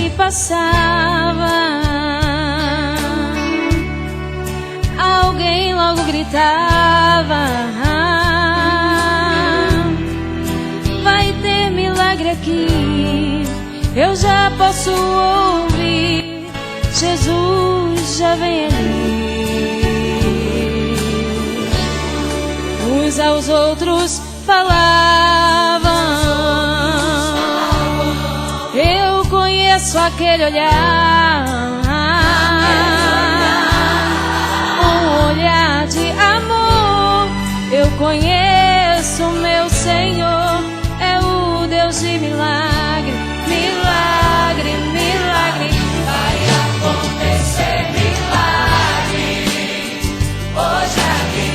que passava, alguém logo gritava: vai ter milagre aqui. Eu já posso ouvir, Jesus já vem ali. Uns aos outros falavam: eu conheço aquele olhar, um olhar de amor. Eu conheço meu Senhor, é o Deus de milagre, milagre, milagre. Vai acontecer milagre hoje aqui.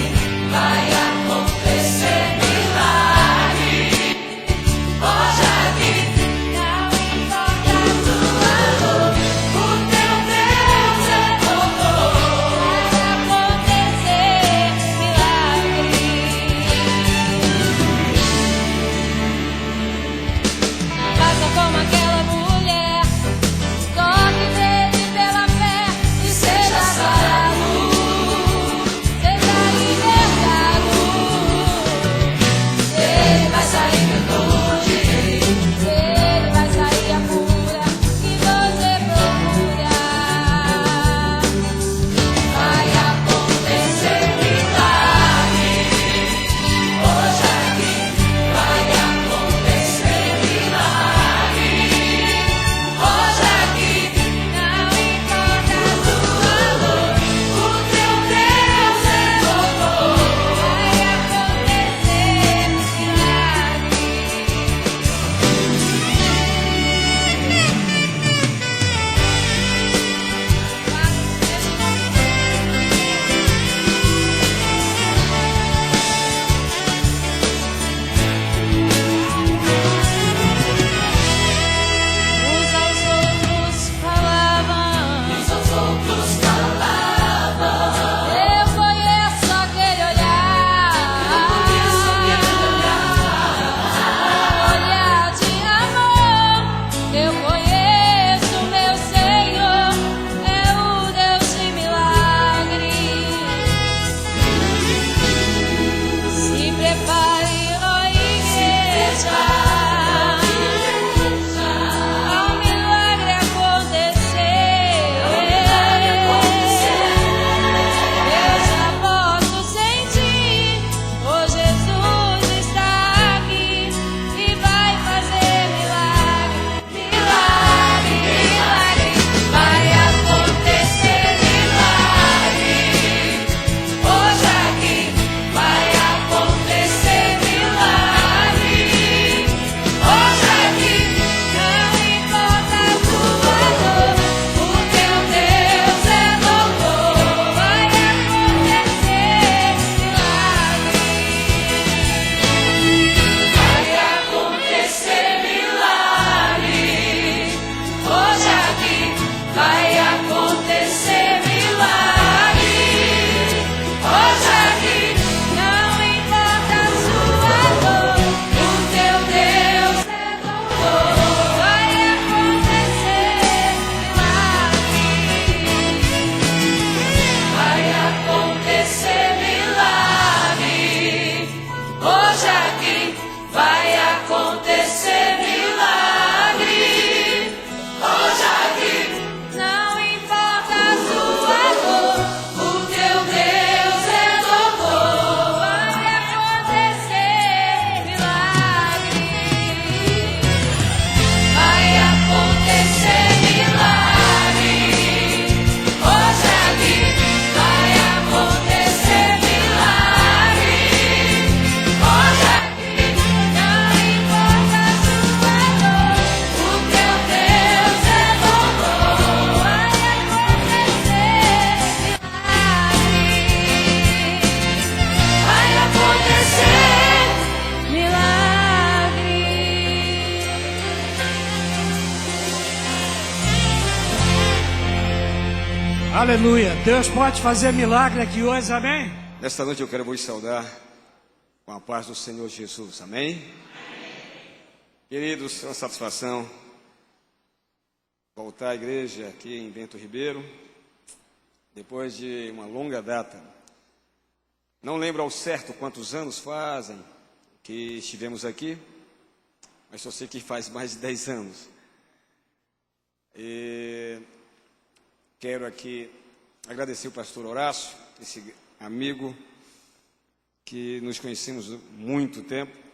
Vai acontecer milagre hoje aqui. Não importa a tua dor, o teu Deus é doutor. Vai acontecer milagre. Faça como aquela mulher, toque nele pela fé e seja sarado, seja libertado. Ele vai sair virtude, Ele vai sair a cura que você procura. vai acontecer milagre hoje aqui. Vai acontecer milagre hoje aqui. Não importa a sua dor, O teu Deus é doutor. vai acontecer milagre. Uns aos outros falavam: Os outros falavam. eu conheço aquele olhar, olhar de amor. Eu conheço meu Senhor, é o Deus de milagre. Se prepare, ó igreja, ao milagre acontecer. Eu já posso sentir, oh Jesus está aqui e vai fazer milagre, milagre, milagre. Vai acontecer milagre hoje aqui. Vai acontecer milagre hoje aqui. Não importa a sua dor, O teu Deus é doutor. vai acontecer milagre. Vai acontecer milagre hoje aqui. Vai acontecer milagre hoje aqui. Não importa a sua dor, O teu Deus é doutor. vai acontecer milagre. Vai acontecer milagre hoje aqui. Vai acontecer milagre hoje aqui. Não importa a sua dor, O teu Deus é doutor. vai acontecer milagre. Vai acontecer milagre hoje aqui. Vai acontecer milagre hoje aqui. Não importa a sua dor, O teu Deus é doutor. vai acontecer milagre. Aleluia. Deus pode fazer milagre aqui hoje, amém? Nesta noite eu quero vos saudar com a paz do Senhor Jesus, amém? Queridos, é uma satisfação voltar à igreja aqui em Bento Ribeiro, depois de uma longa data. Não lembro ao certo quantos anos fazem que estivemos aqui, mas só sei que faz mais de 10 anos. E quero aqui agradecer o pastor Horácio, esse amigo que nos conhecemos há muito tempo,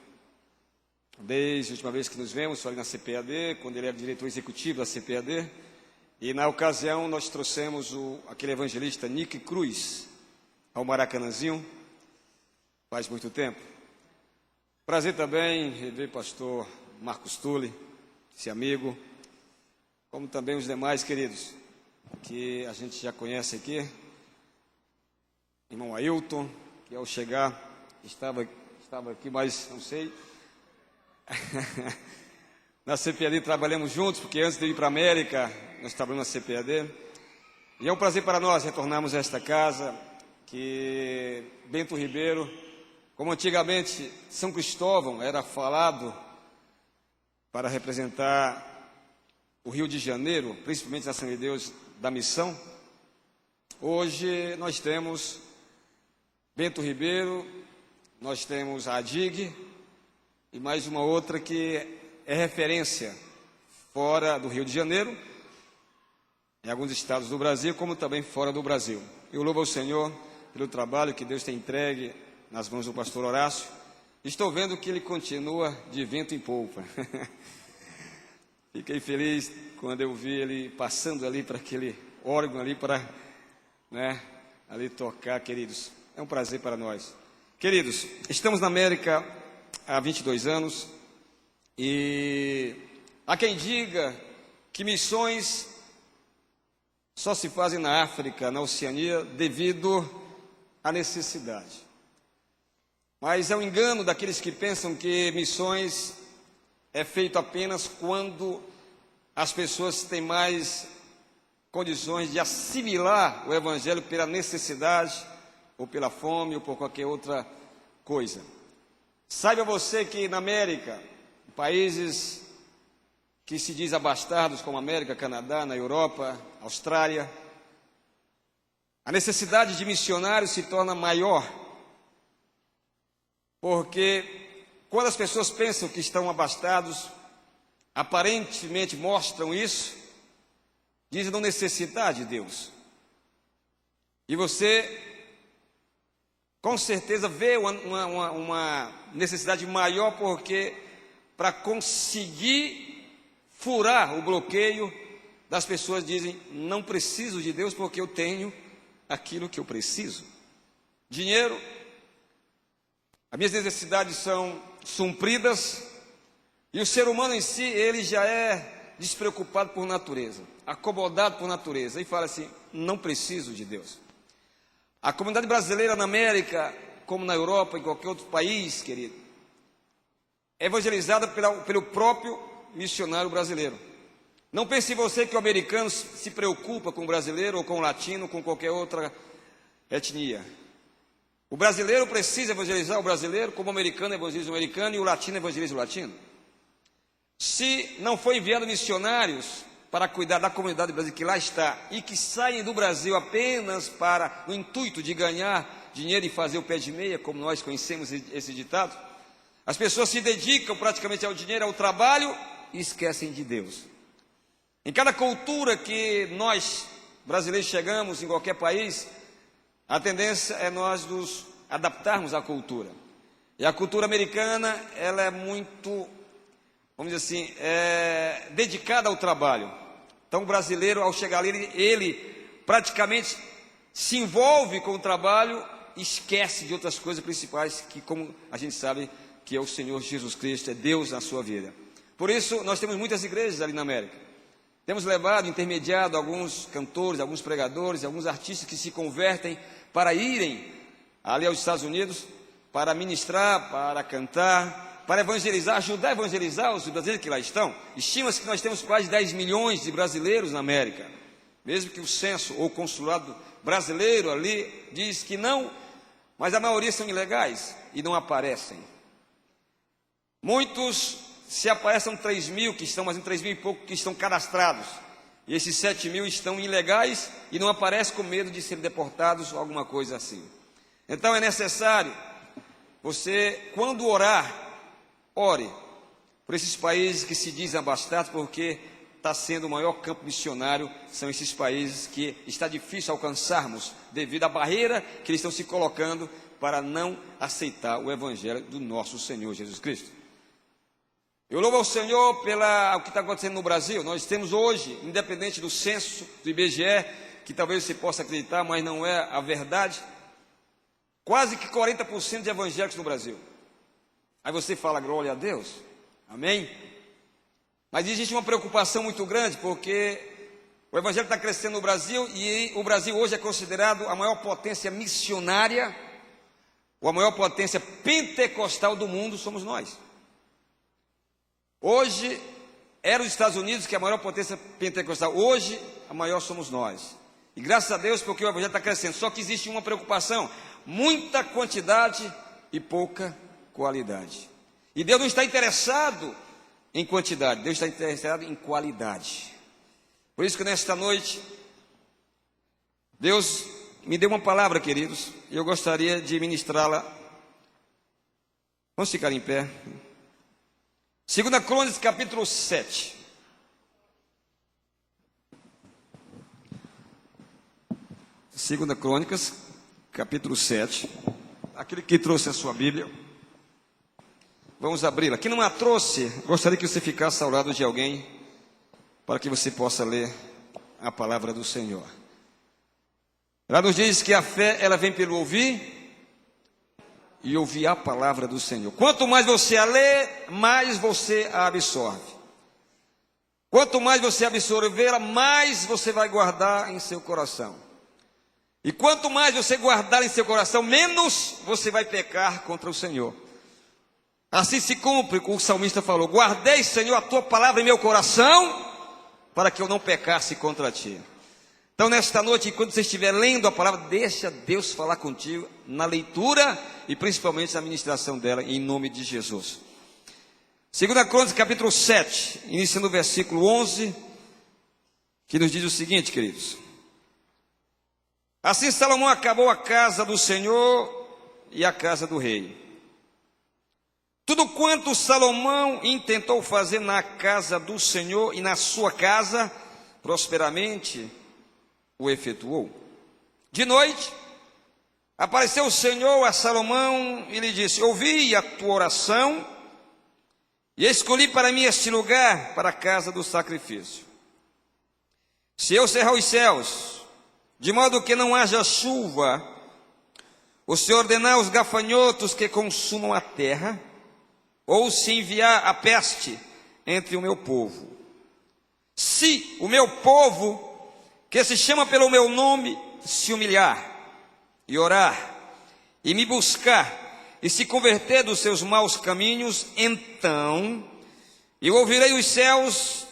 desde a última vez que nos vemos, foi ali na CPAD, quando ele era diretor executivo da CPAD, e na ocasião nós trouxemos aquele evangelista Nick Cruz ao Maracanãzinho, faz muito tempo. Prazer também rever o pastor Marcos Tulli, esse amigo, como também os demais queridos, que a gente já conhece aqui, irmão Ailton, que ao chegar estava aqui, mas não sei. Na CPAD trabalhamos juntos, porque antes de ir para a América, nós trabalhamos na CPAD. E é um prazer para nós retornarmos a esta casa, que Bento Ribeiro, como antigamente São Cristóvão era falado para representar o Rio de Janeiro, principalmente na Assembleia de Deus da Missão, hoje nós temos Bento Ribeiro, nós temos a ADIG e mais uma outra que é referência fora do Rio de Janeiro, em alguns estados do Brasil, como também fora do Brasil. Eu louvo ao Senhor pelo trabalho que Deus tem entregue nas mãos do pastor Horácio. Estou vendo que ele continua de vento em polpa. Fiquei feliz quando eu vi ele passando ali para aquele órgão ali para, ali tocar, queridos. É um prazer para nós. Queridos, estamos na América há 22 anos e há quem diga que missões só se fazem na África, na Oceania, devido à necessidade. Mas é um engano daqueles que pensam que missões é feito apenas quando as pessoas têm mais condições de assimilar o Evangelho pela necessidade, ou pela fome, ou por qualquer outra coisa. Saiba você que na América, países que se diz abastardos como América, Canadá, na Europa, Austrália, a necessidade de missionários se torna maior, porque quando as pessoas pensam que estão abastados, aparentemente mostram isso, dizem não necessitar de Deus. E você com certeza vê uma necessidade maior, porque para conseguir furar o bloqueio das pessoas dizem, não preciso de Deus porque eu tenho aquilo que eu preciso. Dinheiro, as minhas necessidades são supridas, e o ser humano em si, ele já é despreocupado por natureza, acomodado por natureza, e fala assim, não preciso de Deus. A comunidade brasileira na América, como na Europa, em qualquer outro país, querido, é evangelizada pelo próprio missionário brasileiro. Não pense você que o americano se preocupa com o brasileiro, ou com o latino, ou com qualquer outra etnia. O brasileiro precisa evangelizar o brasileiro, como o americano evangeliza o americano, e o latino evangeliza o latino. Se não for enviado missionários para cuidar da comunidade brasileira que lá está, e que saem do Brasil apenas para o intuito de ganhar dinheiro e fazer o pé de meia, como nós conhecemos esse ditado, as pessoas se dedicam praticamente ao dinheiro, ao trabalho, e esquecem de Deus. Em cada cultura que nós, brasileiros, chegamos, em qualquer país, a tendência é nós nos adaptarmos à cultura. E a cultura americana, ela é muito, vamos dizer assim, dedicada ao trabalho. Então o brasileiro, ao chegar ali, ele praticamente se envolve com o trabalho e esquece de outras coisas principais, que como a gente sabe, que é o Senhor Jesus Cristo, é Deus na sua vida. Por isso, nós temos muitas igrejas ali na América. Temos levado, intermediado alguns cantores, alguns pregadores, alguns artistas que se convertem para irem ali aos Estados Unidos, para ministrar, para cantar, para evangelizar, ajudar a evangelizar os brasileiros que lá estão. Estima-se que nós temos quase 10 milhões de brasileiros na América, mesmo que o censo ou o consulado brasileiro ali diz que não, mas a maioria são ilegais e não aparecem. Muitos, se aparecem 3 mil que estão, mas em 3 mil e pouco que estão cadastrados. E esses 7 mil estão ilegais e não aparecem com medo de serem deportados ou alguma coisa assim. Então é necessário você, quando orar, ore por esses países que se dizem abastados, porque está sendo o maior campo missionário, são esses países que está difícil alcançarmos devido à barreira que eles estão se colocando para não aceitar o Evangelho do nosso Senhor Jesus Cristo. Eu louvo ao Senhor pelo que está acontecendo no Brasil. Nós temos hoje, independente do censo do IBGE, que talvez você possa acreditar, mas não é a verdade, quase que 40% de evangélicos no Brasil. Aí você fala, glória a Deus, amém? Mas existe uma preocupação muito grande, porque o Evangelho está crescendo no Brasil, e o Brasil hoje é considerado a maior potência missionária, ou a maior potência pentecostal do mundo, somos nós. Hoje, era os Estados Unidos que é a maior potência pentecostal, hoje a maior somos nós. E graças a Deus, porque o Evangelho está crescendo, só que existe uma preocupação, muita quantidade e pouca qualidade. E Deus não está interessado em quantidade, Deus está interessado em qualidade. Por isso que nesta noite, Deus me deu uma palavra, queridos, e eu gostaria de ministrá-la. Vamos ficar em pé. 2 Crônicas, capítulo 7. Segunda Crônicas, capítulo 7. Aquele que trouxe a sua Bíblia, vamos abri-la. Quem não a trouxe, gostaria que você ficasse ao lado de alguém, para que você possa ler a palavra do Senhor. Ela nos diz que a fé, ela vem pelo ouvir, e ouvir a palavra do Senhor. Quanto mais você a lê, mais você a absorve. Quanto mais você absorvê-la, mais você vai guardar em seu coração. E quanto mais você guardar em seu coração, menos você vai pecar contra o Senhor. Assim se cumpre o que o salmista falou: guardei, Senhor, a tua palavra em meu coração, para que eu não pecasse contra ti. Então, nesta noite, quando você estiver lendo a palavra, deixa Deus falar contigo na leitura e principalmente na ministração dela, em nome de Jesus. 2 Crônicas, capítulo 7, iniciando o versículo 11, que nos diz o seguinte, queridos: assim Salomão acabou a casa do Senhor e a casa do rei. Tudo quanto Salomão intentou fazer na casa do Senhor e na sua casa, prosperamente o efetuou. De noite, apareceu o Senhor a Salomão e lhe disse: ouvi a tua oração e escolhi para mim este lugar para a casa do sacrifício. Se eu cerrar os céus, de modo que não haja chuva, ou se ordenar os gafanhotos que consumam a terra, ou se enviar a peste entre o meu povo, se o meu povo, que se chama pelo meu nome, se humilhar e orar e me buscar e se converter dos seus maus caminhos, então eu ouvirei os céus,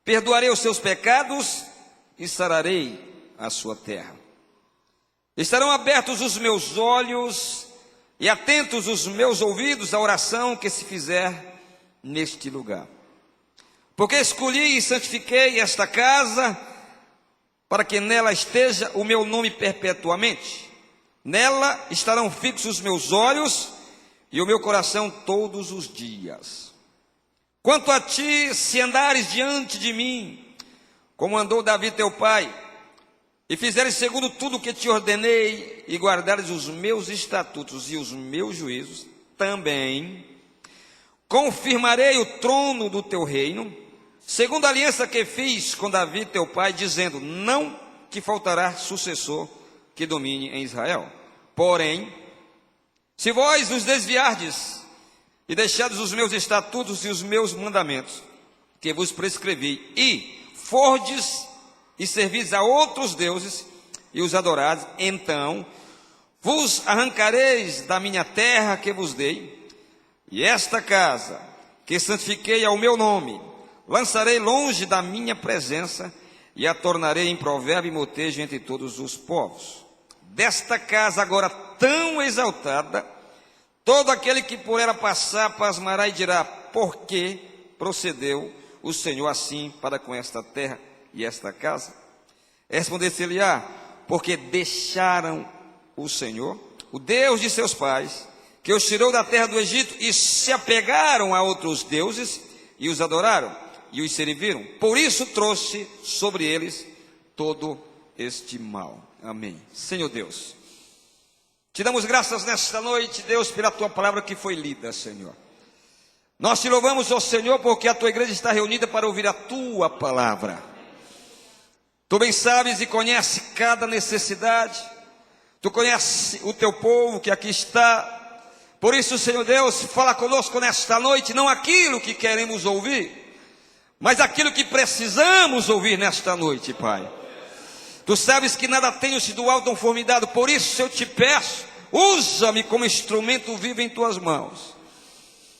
perdoarei os seus pecados e sararei a sua terra. Estarão abertos os meus olhos e atentos os meus ouvidos à oração que se fizer neste lugar. Porque escolhi e santifiquei esta casa, para que nela esteja o meu nome perpetuamente. Nela estarão fixos os meus olhos e o meu coração todos os dias. Quanto a ti, se andares diante de mim, como andou Davi teu pai, e fizeres segundo tudo o que te ordenei, e guardares os meus estatutos e os meus juízos, também confirmarei o trono do teu reino, segundo a aliança que fiz com Davi teu pai, dizendo: não te faltará sucessor que domine em Israel. Porém, se vós os desviardes e deixardes os meus estatutos e os meus mandamentos, que vos prescrevi, e fordes e servis a outros deuses e os adorardes, então vos arrancareis da minha terra que vos dei, e esta casa que santifiquei ao meu nome lançarei longe da minha presença, e a tornarei em provérbio e motejo entre todos os povos. Desta casa agora tão exaltada, todo aquele que por ela passar pasmará e dirá: por que procedeu o Senhor assim para com esta terra? e esta casa? Responder-se-lhe-á: porque deixaram o Senhor, o Deus de seus pais, que os tirou da terra do Egito, e se apegaram a outros deuses, e os adoraram, e os serviram. Por isso trouxe sobre eles todo este mal. Amém. Senhor Deus, te damos graças nesta noite, Deus, pela tua palavra que foi lida, Senhor. Nós te louvamos, ó Senhor, porque a tua igreja está reunida para ouvir a tua palavra. Tu bem sabes e conheces cada necessidade. Tu conheces o teu povo que aqui está. Por isso, Senhor Deus, fala conosco nesta noite, não aquilo que queremos ouvir, mas aquilo que precisamos ouvir nesta noite, Pai. Tu sabes que nada tenho sido autoconformidade, por isso eu te peço, usa-me como instrumento vivo em tuas mãos,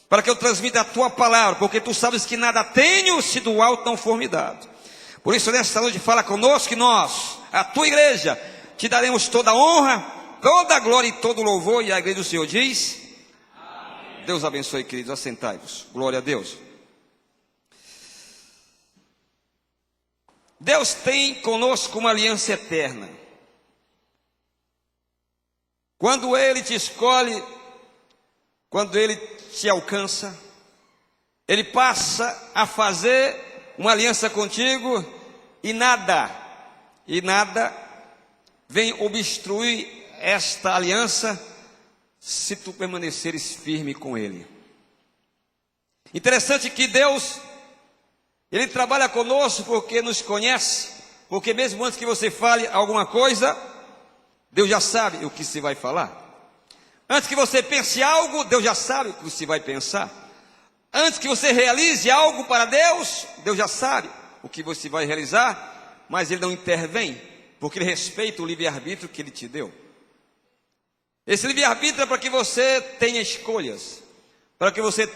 para que eu transmita a tua palavra, porque tu sabes que nada tenho sido autoconformidade. Por isso nesta noite fala conosco, que nós, a tua igreja, te daremos toda a honra, toda a glória e todo o louvor. E a igreja do Senhor diz: amém. Deus abençoe, queridos, assentai-vos. Glória a Deus. Deus tem conosco uma aliança eterna. Quando Ele te escolhe, quando Ele te alcança, Ele passa a fazer uma aliança contigo, e nada vem obstruir esta aliança, se tu permaneceres firme com Ele. Interessante que Deus, Ele trabalha conosco porque nos conhece, porque mesmo antes que você fale alguma coisa, Deus já sabe o que você vai falar. Antes que você pense algo, Deus já sabe o que você vai pensar. Antes que você realize algo para Deus, Deus já sabe o que você vai realizar, mas Ele não intervém, porque Ele respeita o livre-arbítrio que Ele te deu. Esse livre-arbítrio é para que você tenha escolhas, para que você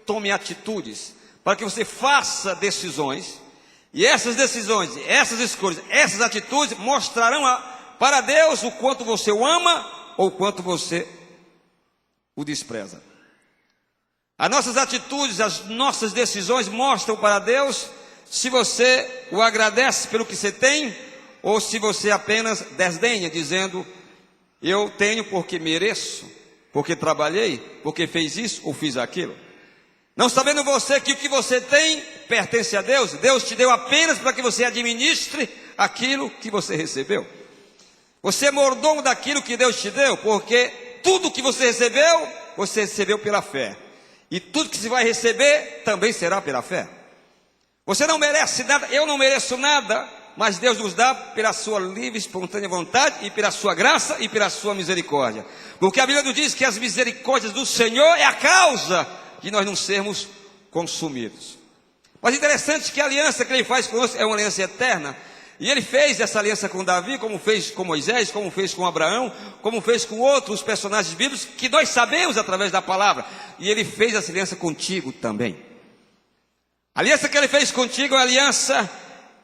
tome atitudes, para que você faça decisões, e essas decisões, essas escolhas, essas atitudes mostrarão para Deus o quanto você o ama ou o quanto você o despreza. As nossas atitudes, as nossas decisões mostram para Deus se você o agradece pelo que você tem, ou se você apenas desdenha, dizendo: eu tenho porque mereço, porque trabalhei, porque fez isso ou fiz aquilo. Não sabendo você que o que você tem pertence a Deus. Deus te deu apenas para que você administre aquilo que você recebeu. Você é mordomo daquilo que Deus te deu, porque tudo que você recebeu pela fé. E tudo que você vai receber também será pela fé. Você não merece nada, eu não mereço nada, mas Deus nos dá pela sua livre e espontânea vontade, e pela sua graça e pela sua misericórdia. Porque a Bíblia nos diz que as misericórdias do Senhor é a causa de nós não sermos consumidos. Mas interessante que a aliança que Ele faz conosco é uma aliança eterna. E Ele fez essa aliança com Davi, como fez com Moisés, como fez com Abraão, como fez com outros personagens bíblicos, que nós sabemos através da palavra. E Ele fez essa aliança contigo também. A aliança que Ele fez contigo é a aliança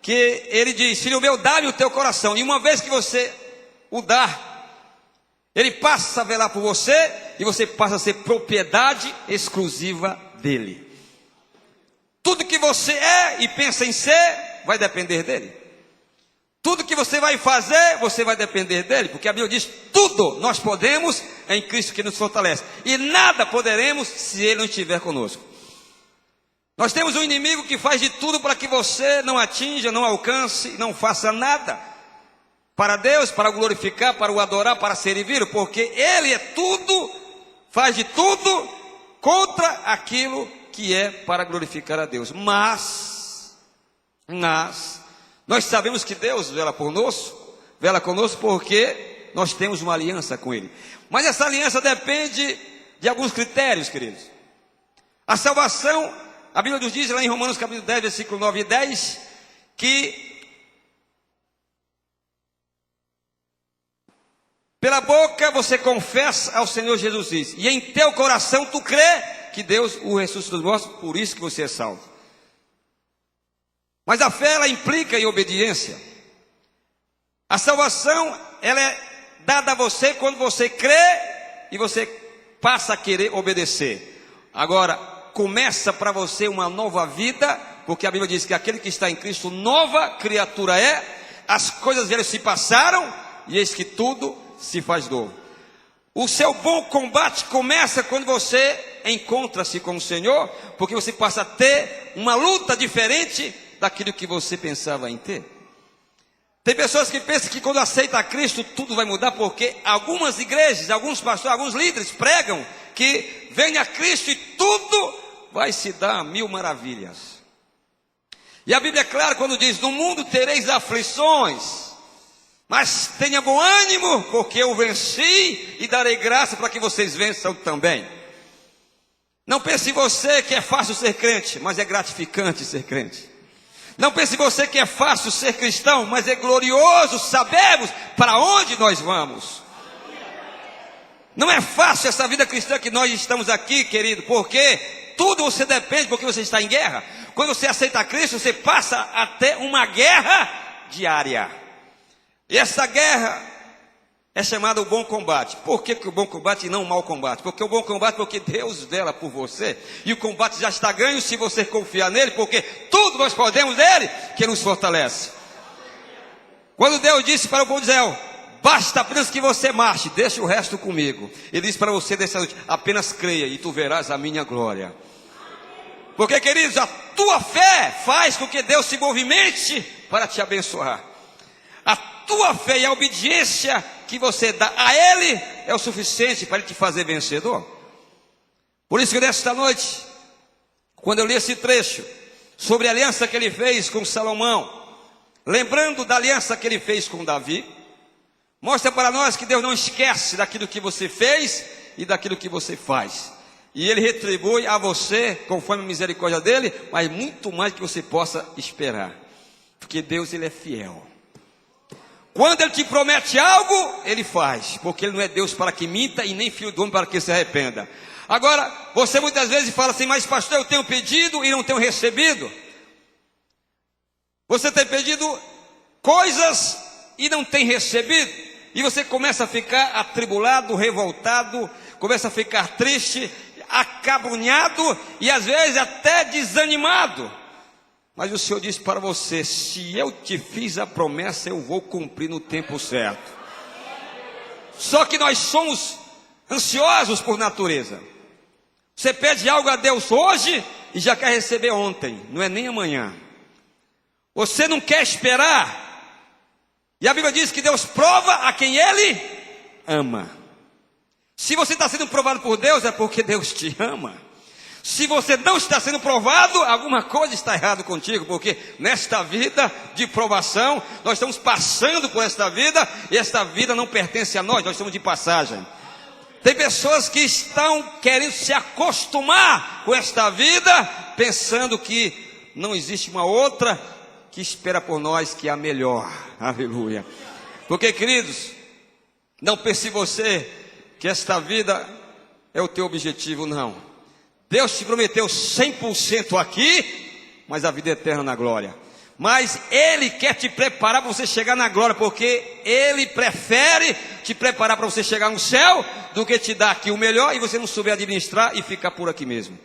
que Ele diz: filho meu, dá-me o teu coração. E uma vez que você o dá, Ele passa a velar por você, e você passa a ser propriedade exclusiva dEle. Tudo que você é e pensa em ser, vai depender dEle. Tudo que você vai fazer, você vai depender dEle, porque a Bíblia diz: tudo nós podemos em Cristo que nos fortalece, e nada poderemos se Ele não estiver conosco. Nós temos um inimigo que faz de tudo para que você não atinja, não alcance, não faça nada para Deus, para o glorificar, para o adorar, para servir, porque Ele é tudo, faz de tudo contra aquilo que é para glorificar a Deus. Mas nós sabemos que Deus vela conosco porque nós temos uma aliança com Ele. Mas essa aliança depende de alguns critérios, queridos. A salvação, a Bíblia nos diz lá em Romanos capítulo 10, versículo 9 e 10, que pela boca você confessa ao Senhor Jesus, e em teu coração tu crê que Deus o ressuscitou dos mortos, por isso que você é salvo. Mas a fé, ela implica em obediência. A salvação, ela é dada a você quando você crê e você passa a querer obedecer. Agora, começa para você uma nova vida, porque a Bíblia diz que aquele que está em Cristo, nova criatura é, as coisas velhas se passaram, e eis que tudo se faz novo. O seu bom combate começa quando você encontra-se com o Senhor, porque você passa a ter uma luta diferente daquilo que você pensava em ter. Tem pessoas que pensam que quando aceita a Cristo tudo vai mudar, porque algumas igrejas, alguns pastores, alguns líderes pregam que venha Cristo e tudo vai se dar a mil maravilhas. E a Bíblia é clara quando diz: no mundo tereis aflições, mas tenha bom ânimo, porque eu venci e darei graça para que vocês vençam também. Não pense em você que é fácil ser crente, mas é gratificante ser crente. Não pense em você que é fácil ser cristão, mas é glorioso sabermos para onde nós vamos. Não é fácil essa vida cristã que nós estamos aqui, querido, porque tudo você depende, porque você está em guerra. Quando você aceita Cristo, você passa a ter uma guerra diária. E essa guerra é chamada o bom combate. Por que o bom combate e não o mau combate? Porque o bom combate, porque Deus vela por você. E o combate já está ganho se você confiar nele, porque tudo nós podemos nele, que nos fortalece. Quando Deus disse para o povo de Israel: basta apenas que você marche, deixa o resto comigo. Ele disse para você dessa noite: apenas creia e tu verás a minha glória. Porque, queridos, a tua fé faz com que Deus se movimente para te abençoar. A tua fé e a obediência que você dá a Ele é o suficiente para Ele te fazer vencedor. Por isso que nesta noite, quando eu li esse trecho sobre a aliança que Ele fez com Salomão, lembrando da aliança que Ele fez com Davi, mostra para nós que Deus não esquece daquilo que você fez e daquilo que você faz. E Ele retribui a você conforme a misericórdia dEle, mas muito mais do que você possa esperar. Porque Deus, Ele é fiel. Quando Ele te promete algo, Ele faz. Porque Ele não é Deus para que minta e nem filho do homem para que se arrependa. Agora, você muitas vezes fala assim: mas pastor, eu tenho pedido e não tenho recebido. Você tem pedido coisas e não tem recebido. E você começa a ficar atribulado, revoltado, começa a ficar triste, acabrunhado e às vezes até desanimado. Mas o Senhor disse para você: se eu te fiz a promessa, eu vou cumprir no tempo certo. Só que nós somos ansiosos por natureza. Você pede algo a Deus hoje e já quer receber ontem, não é nem amanhã. Você não quer esperar. E a Bíblia diz que Deus prova a quem Ele ama. Se você está sendo provado por Deus, é porque Deus te ama. Se você não está sendo provado, alguma coisa está errada contigo, porque nesta vida de provação, nós estamos passando por esta vida, e esta vida não pertence a nós, nós estamos de passagem. Tem pessoas que estão querendo se acostumar com esta vida, pensando que não existe uma outra que espera por nós, que é a melhor. Aleluia. Porque, queridos, não pense você que esta vida é o teu objetivo, não. Deus te prometeu 100% aqui, mas a vida eterna na glória. Mas Ele quer te preparar para você chegar na glória, porque Ele prefere te preparar para você chegar no céu, do que te dar aqui o melhor e você não souber administrar e ficar por aqui mesmo.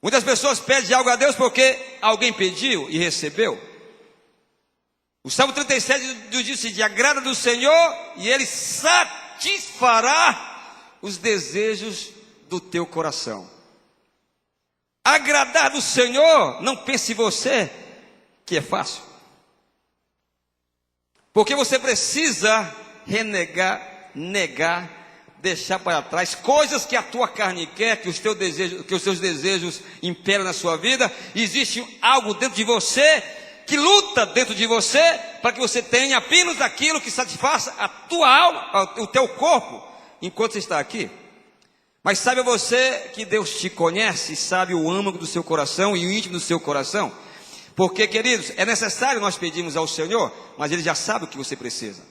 Muitas pessoas pedem algo a Deus porque alguém pediu e recebeu. O Salmo 37 diz assim: agrada do Senhor e Ele satisfará os desejos do teu coração. Agradar do Senhor, não pense você que é fácil. Porque você precisa renegar, negar, deixar para trás coisas que a tua carne quer, que os teus desejos imperam na sua vida. Existe algo dentro de você que luta dentro de você para que você tenha apenas aquilo que satisfaça a tua alma, o teu corpo, enquanto você está aqui. Mas saiba você que Deus te conhece, sabe o âmago do seu coração e o íntimo do seu coração. Porque, queridos, é necessário nós pedirmos ao Senhor, mas Ele já sabe o que você precisa.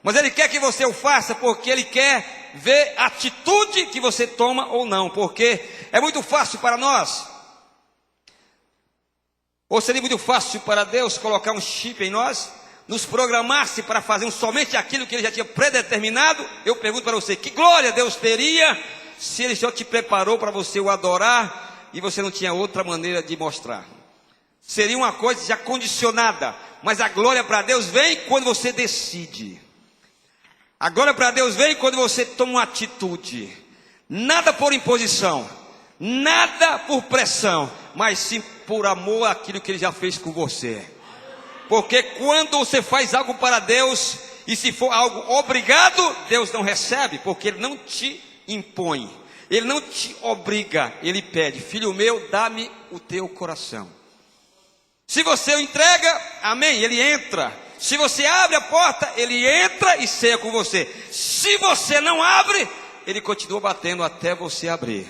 Mas Ele quer que você o faça, porque Ele quer ver a atitude que você toma ou não. Porque é muito fácil para nós, ou seria muito fácil para Deus colocar um chip em nós, nos programasse para fazermos somente aquilo que Ele já tinha predeterminado. Eu pergunto para você: que glória Deus teria se Ele só te preparou para você o adorar e você não tinha outra maneira de mostrar? Seria uma coisa já condicionada. Mas a glória para Deus vem quando você decide. A glória para Deus vem quando você toma uma atitude. Nada por imposição, nada por pressão, mas sim por amor àquilo que Ele já fez com você. Porque quando você faz algo para Deus, e se for algo obrigado, Deus não recebe, porque Ele não te impõe, Ele não te obriga, Ele pede: filho meu, dá-me o teu coração. Se você o entrega, amém, Ele entra. Se você abre a porta, Ele entra e ceia com você. Se você não abre, Ele continua batendo até você abrir.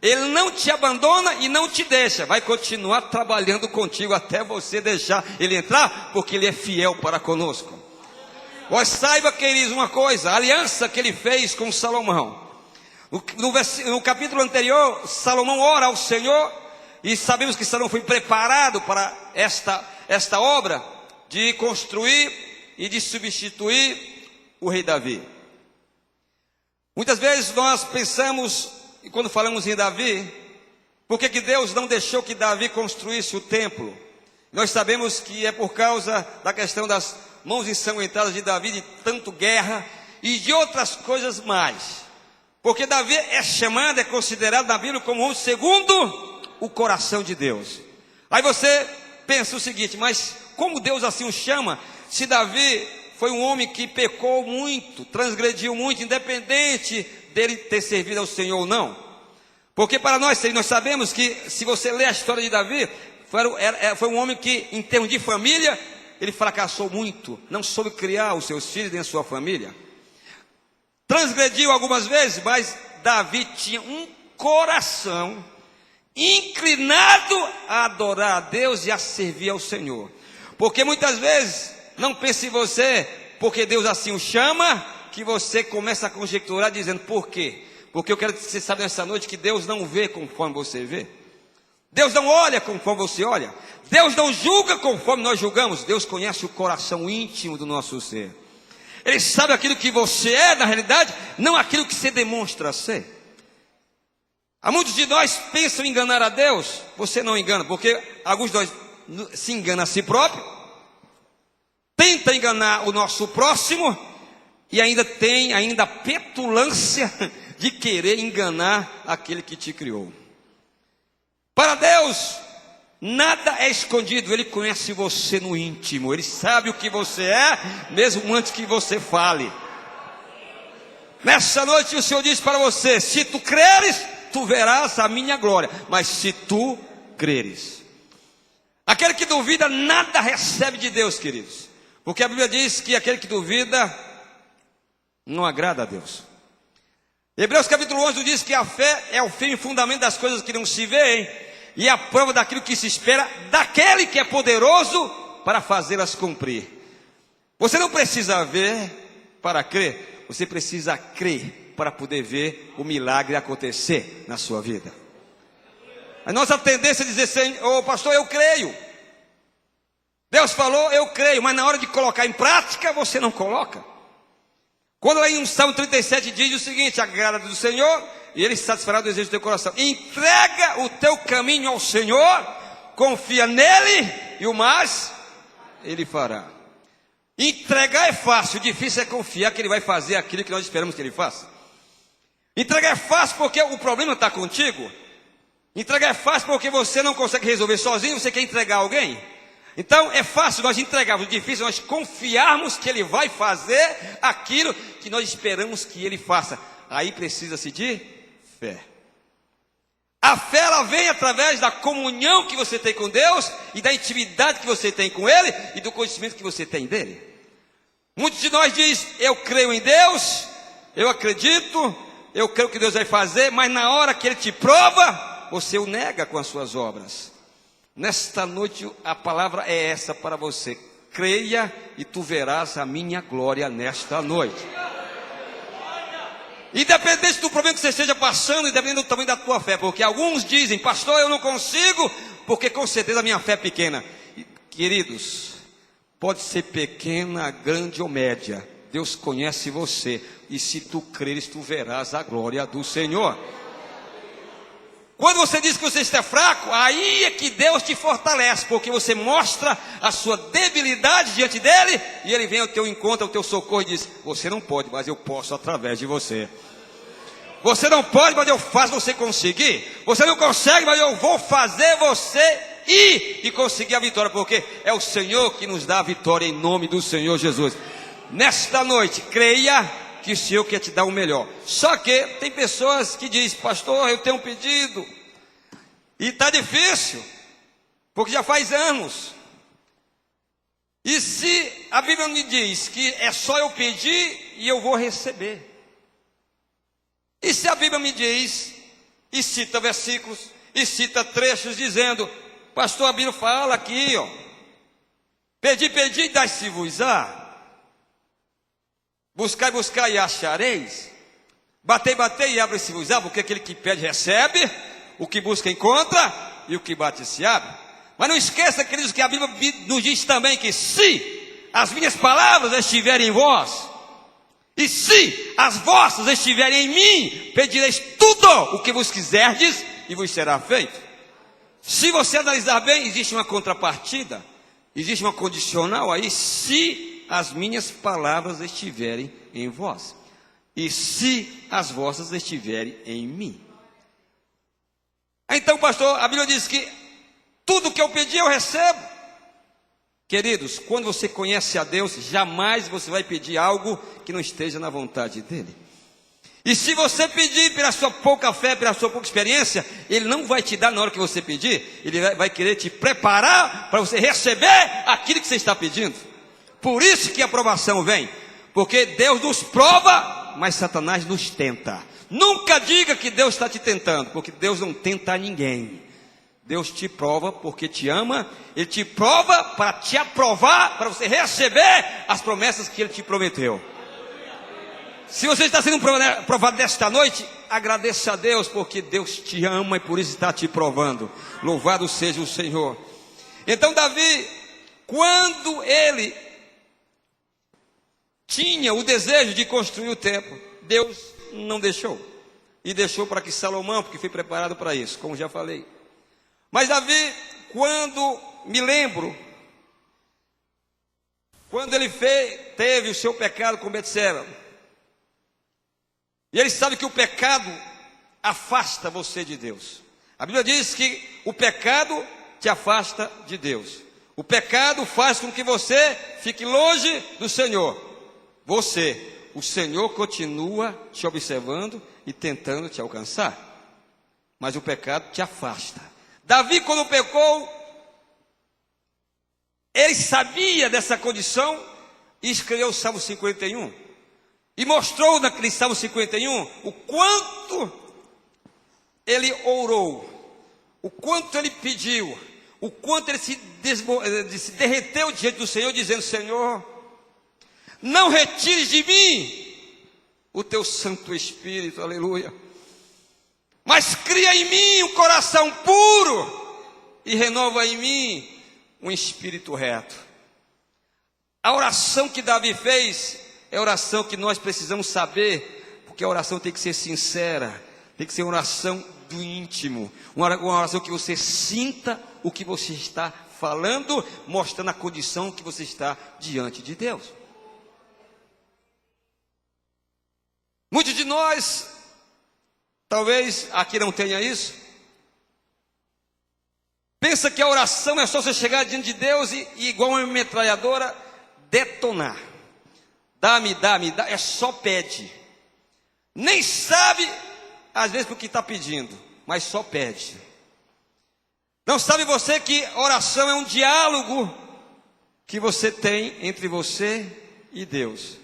Ele não te abandona e não te deixa. Vai continuar trabalhando contigo até você deixar Ele entrar, porque Ele é fiel para conosco. Mas saiba, queridos, uma coisa: a aliança que Ele fez com Salomão. No capítulo anterior, Salomão ora ao Senhor, e sabemos que Salomão foi preparado para esta obra de construir e de substituir o rei Davi. Muitas vezes nós pensamos, e quando falamos em Davi, por que Deus não deixou que Davi construísse o templo? Nós sabemos que é por causa da questão das mãos ensanguentadas de Davi, de tanto guerra e de outras coisas mais. Porque Davi é chamado, é considerado na Bíblia como um segundo o coração de Deus. Aí você pensa o seguinte: mas como Deus assim o chama, se Davi foi um homem que pecou muito, transgrediu muito, independente dele ter servido ao Senhor ou não? Porque para nós sabemos que, se você ler a história de Davi, foi um homem que, em termos de família, ele fracassou muito, não soube criar os seus filhos nem a sua família. Transgrediu algumas vezes, mas Davi tinha um coração inclinado a adorar a Deus e a servir ao Senhor. Porque muitas vezes, não pense em você, porque Deus assim o chama, que você começa a conjecturar dizendo: por quê? Porque eu quero que você saiba nessa noite que Deus não vê conforme você vê. Deus não olha conforme você olha. Deus não julga conforme nós julgamos. Deus conhece o coração íntimo do nosso ser. Ele sabe aquilo que você é na realidade, não aquilo que você demonstra ser. Há muitos de nós pensam em enganar a Deus. Você não engana, porque alguns de nós se enganam a si próprio, tenta enganar o nosso próximo, e ainda tem a petulância de querer enganar aquele que te criou. Para Deus, nada é escondido. Ele conhece você no íntimo. Ele sabe o que você é, mesmo antes que você fale. Nessa noite o Senhor diz para você: se tu creres, tu verás a minha glória. Mas se tu creres, aquele que duvida nada recebe de Deus, queridos. Porque a Bíblia diz que aquele que duvida não agrada a Deus. Hebreus capítulo 11 diz que a fé é o firme fundamento das coisas que não se veem, e a prova daquilo que se espera, daquele que é poderoso para fazê-las cumprir. Você não precisa ver para crer, você precisa crer para poder ver o milagre acontecer na sua vida. A nossa tendência é dizer: ô pastor, eu creio. Deus falou, eu creio, mas na hora de colocar em prática, você não coloca. Quando lá em Salmo 37 diz o seguinte: agrada do Senhor e Ele satisfará o desejo do teu coração. Entrega o teu caminho ao Senhor, confia nele e o mais Ele fará. Entregar é fácil, difícil é confiar que Ele vai fazer aquilo que nós esperamos que Ele faça. Entregar é fácil porque o problema está contigo. Entregar é fácil porque você não consegue resolver sozinho, você quer entregar a alguém. Então é fácil nós entregarmos, difícil nós confiarmos que Ele vai fazer aquilo que nós esperamos que Ele faça. Aí precisa-se de fé. A fé, ela vem através da comunhão que você tem com Deus, e da intimidade que você tem com Ele, e do conhecimento que você tem dEle. Muitos de nós dizem: eu creio em Deus, eu acredito, eu creio que Deus vai fazer, mas na hora que Ele te prova, você o nega com as suas obras. Nesta noite a palavra é essa para você: creia e tu verás a minha glória nesta noite. Independente do problema que você esteja passando, independente do tamanho da tua fé, porque alguns dizem: pastor, eu não consigo, porque com certeza a minha fé é pequena. Queridos, pode ser pequena, grande ou média, Deus conhece você, e se tu creres, tu verás a glória do Senhor. Quando você diz que você está fraco, aí é que Deus te fortalece, porque você mostra a sua debilidade diante dele, e ele vem ao teu encontro, ao teu socorro e diz: você não pode, mas eu posso através de você. Você não pode, mas eu faço você conseguir. Você não consegue, mas eu vou fazer você ir e conseguir a vitória, porque é o Senhor que nos dá a vitória, em nome do Senhor Jesus. Nesta noite, creia que o Senhor quer te dar o melhor. Só que tem pessoas que dizem: pastor, eu tenho um pedido, e está difícil, porque já faz anos. E se a Bíblia me diz que é só eu pedir e eu vou receber? E se a Bíblia me diz, e cita versículos, e cita trechos dizendo: pastor, a Bíblia fala aqui, ó, pedi, pedi e dai-se-vos-á. Buscai, buscai e achareis. Batei, batei e abre-se-vos-á. Porque aquele que pede recebe, o que busca encontra, e o que bate se abre. Mas não esqueça, queridos, que a Bíblia nos diz também que se as minhas palavras estiverem em vós, e se as vossas estiverem em mim, pedireis tudo o que vos quiserdes, e vos será feito. Se você analisar bem, existe uma contrapartida, existe uma condicional aí: se as minhas palavras estiverem em vós, e se as vossas estiverem em mim. Então, pastor, a Bíblia diz que tudo que eu pedi eu recebo. Queridos, quando você conhece a Deus, jamais você vai pedir algo que não esteja na vontade dele. E se você pedir pela sua pouca fé, pela sua pouca experiência, ele não vai te dar na hora que você pedir, ele vai querer te preparar para você receber aquilo que você está pedindo. Por isso que a aprovação vem, porque Deus nos prova, mas Satanás nos tenta. Nunca diga que Deus está te tentando, porque Deus não tenta ninguém. Deus te prova porque te ama, Ele te prova para te aprovar, para você receber as promessas que Ele te prometeu. Se você está sendo provado desta noite, agradeça a Deus, porque Deus te ama e por isso está te provando. Louvado seja o Senhor. Então Davi, quando ele tinha o desejo de construir o templo, Deus não deixou, e deixou para que Salomão, porque foi preparado para isso, como já falei. Mas Davi, quando me lembro, quando ele teve o seu pecado com Betseba, e ele sabe que o pecado afasta você de Deus. A Bíblia diz que o pecado te afasta de Deus. O pecado faz com que você fique longe do Senhor. O Senhor continua te observando e tentando te alcançar, mas o pecado te afasta. Davi, quando pecou, ele sabia dessa condição e escreveu o Salmo 51. E mostrou naquele Salmo 51 o quanto ele orou, o quanto ele pediu, o quanto ele se derreteu diante do Senhor, dizendo: Senhor, não retires de mim o teu Santo Espírito, aleluia, mas cria em mim um coração puro e renova em mim um espírito reto. A oração que Davi fez é a oração que nós precisamos saber, porque a oração tem que ser sincera, tem que ser uma oração do íntimo, uma oração que você sinta o que você está falando, mostrando a condição que você está diante de Deus. Muitos de nós, talvez aqui não tenha isso, pensa que a oração é só você chegar diante de Deus e igual uma metralhadora, detonar. Dá-me, é só pede. Nem sabe, às vezes, o que está pedindo, mas só pede. Não sabe você que oração é um diálogo que você tem entre você e Deus.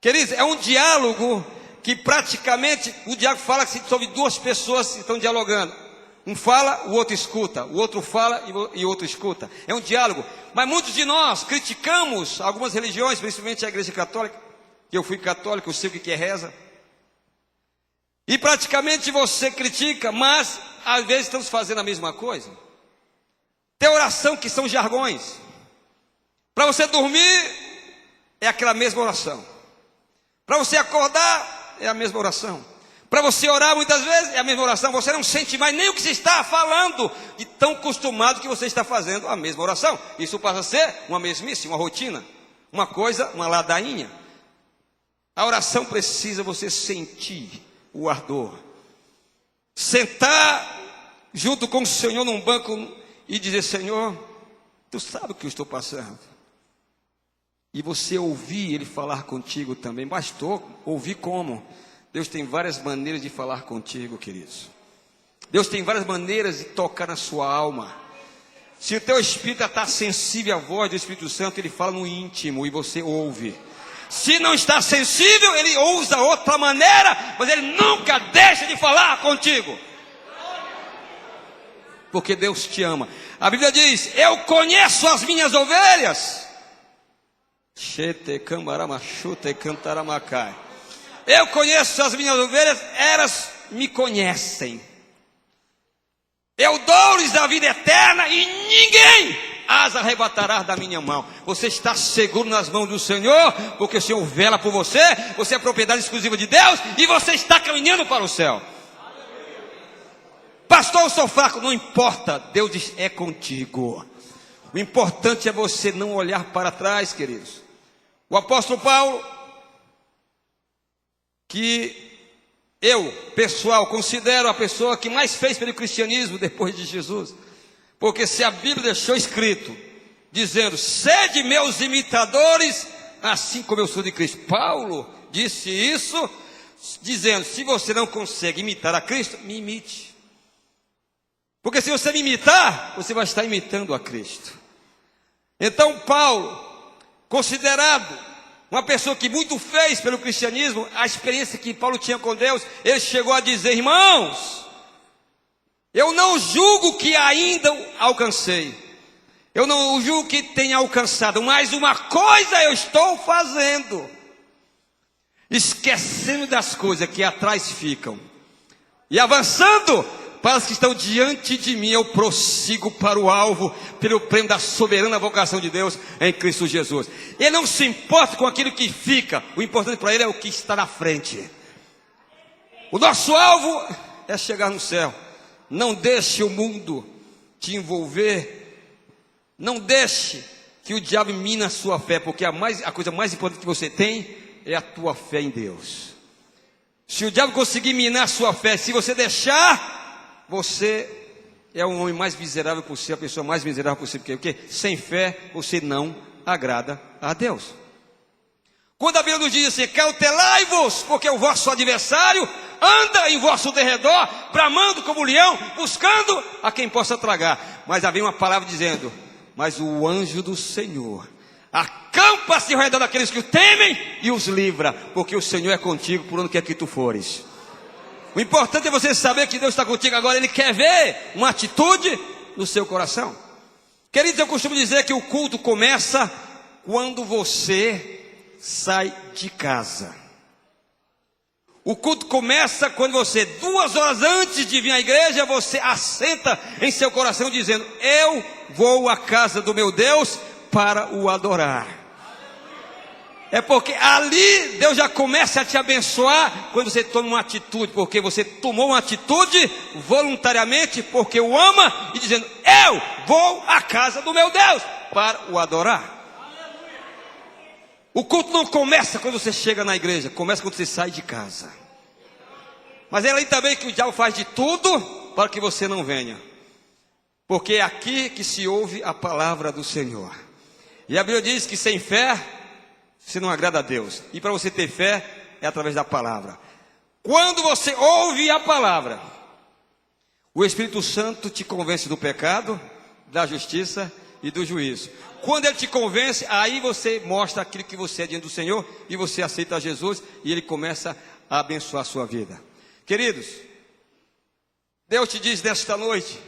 Queridos, é um diálogo que praticamente, o diálogo fala sobre duas pessoas que estão dialogando. Um fala, o outro escuta, o outro fala e o outro escuta. É um diálogo. Mas muitos de nós criticamos algumas religiões, principalmente a igreja católica. Eu fui católico, eu sei o que é reza. E praticamente você critica, mas às vezes estamos fazendo a mesma coisa. Tem oração que são jargões. Para você dormir, é aquela mesma oração. Para você acordar, é a mesma oração. Para você orar muitas vezes é a mesma oração, você não sente mais nem o que você está falando, de tão acostumado que você está fazendo a mesma oração. Isso passa a ser uma mesmice, uma rotina, uma coisa, uma ladainha. A oração precisa você sentir o ardor, sentar junto com o Senhor num banco e dizer: Senhor, tu sabe o que eu estou passando. E você ouvir Ele falar contigo também. Bastou ouvir como? Deus tem várias maneiras de falar contigo, queridos. Deus tem várias maneiras de tocar na sua alma. Se o teu espírito está sensível à voz do Espírito Santo, Ele fala no íntimo e você ouve. Se não está sensível, Ele usa outra maneira, mas Ele nunca deixa de falar contigo. Porque Deus te ama. A Bíblia diz: eu conheço as minhas ovelhas. Eu conheço as minhas ovelhas, elas me conhecem. Eu dou-lhes a vida eterna e ninguém as arrebatará da minha mão. Você está seguro nas mãos do Senhor, porque o Senhor vela por você. Você é propriedade exclusiva de Deus e você está caminhando para o céu. Pastor, eu sou fraco. Não importa, Deus diz: é contigo. O importante é você não olhar para trás, queridos. O apóstolo Paulo, que eu, pessoal, considero a pessoa que mais fez pelo cristianismo depois de Jesus. Porque se a Bíblia deixou escrito, dizendo: sede meus imitadores, assim como eu sou de Cristo. Paulo disse isso, dizendo: se você não consegue imitar a Cristo, me imite. Porque se você me imitar, você vai estar imitando a Cristo. Então Paulo, considerado uma pessoa que muito fez pelo cristianismo, a experiência que Paulo tinha com Deus, ele chegou a dizer: irmãos, eu não julgo que ainda alcancei, eu não julgo que tenha alcançado, mas uma coisa eu estou fazendo, esquecendo das coisas que atrás ficam, e avançando para as que estão diante de mim, eu prossigo para o alvo, pelo prêmio da soberana vocação de Deus em Cristo Jesus. Ele não se importa com aquilo que fica, o importante para ele é o que está na frente. O nosso alvo é chegar no céu. Não deixe o mundo te envolver, não deixe que o diabo mina a sua fé, porque a coisa mais importante que você tem é a tua fé em Deus. Se o diabo conseguir minar a sua fé, se você deixar, você é o homem mais miserável possível, a pessoa mais miserável possível. Porque sem fé você não agrada a Deus. Quando a Bíblia nos diz assim: cautelai-vos, porque o vosso adversário anda em vosso derredor, bramando como leão, buscando a quem possa tragar. Mas havia uma palavra dizendo: mas o anjo do Senhor acampa-se ao redor daqueles que o temem e os livra, porque o Senhor é contigo por onde quer que tu fores. O importante é você saber que Deus está contigo agora. Ele quer ver uma atitude no seu coração. Queridos, eu costumo dizer que o culto começa quando você sai de casa. O culto começa quando você, 2 horas antes de vir à igreja, você assenta em seu coração dizendo: eu vou à casa do meu Deus para o adorar. É porque ali Deus já começa a te abençoar quando você toma uma atitude, porque você tomou uma atitude voluntariamente, porque o ama, e dizendo: eu vou à casa do meu Deus para o adorar. O culto não começa quando você chega na igreja, começa quando você sai de casa. Mas é ali também que o diabo faz de tudo para que você não venha, porque é aqui que se ouve a palavra do Senhor. E a Bíblia diz que sem fé você não agrada a Deus. E para você ter fé é através da palavra. Quando você ouve a palavra, o Espírito Santo te convence do pecado, da justiça e do juízo. Quando ele te convence, aí você mostra aquilo que você é diante do Senhor, e você aceita Jesus, e ele começa a abençoar a sua vida. Queridos, Deus te diz nesta noite: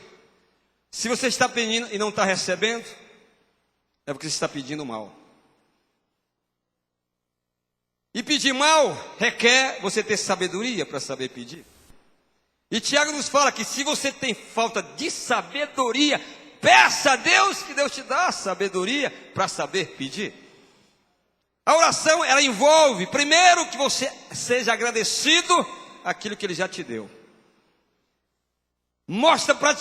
se você está pedindo e não está recebendo, é porque você está pedindo mal. E pedir mal requer você ter sabedoria para saber pedir. E Tiago nos fala que se você tem falta de sabedoria, peça a Deus que Deus te dá sabedoria para saber pedir. A oração, ela envolve, primeiro, que você seja agradecido aquilo que Ele já te deu. Mostra para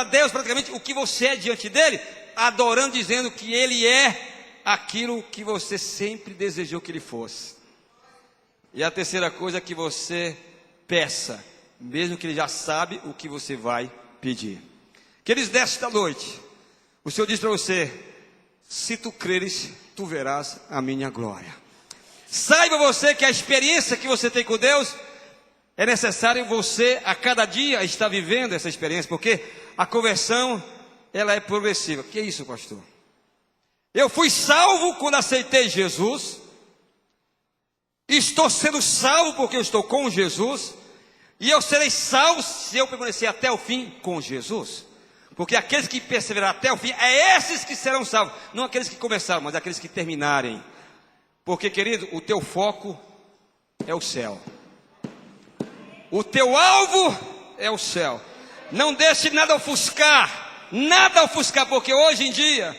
Deus praticamente o que você é diante dEle, adorando, dizendo que Ele é aquilo que você sempre desejou que Ele fosse. E a terceira coisa é que você peça, mesmo que Ele já sabe o que você vai pedir. Queridos, desta noite, o Senhor diz para você: se tu creres, tu verás a minha glória. Saiba você que a experiência que você tem com Deus, é necessário você a cada dia estar vivendo essa experiência, porque a conversão, ela é progressiva. Que é isso, pastor? Eu fui salvo quando aceitei Jesus, estou sendo salvo porque eu estou com Jesus, e eu serei salvo se eu permanecer até o fim com Jesus. Porque aqueles que perseverar até o fim, é esses que serão salvos. Não aqueles que começaram, mas aqueles que terminarem. Porque, querido, o teu foco é o céu. O teu alvo é o céu. Não deixe nada ofuscar, porque hoje em dia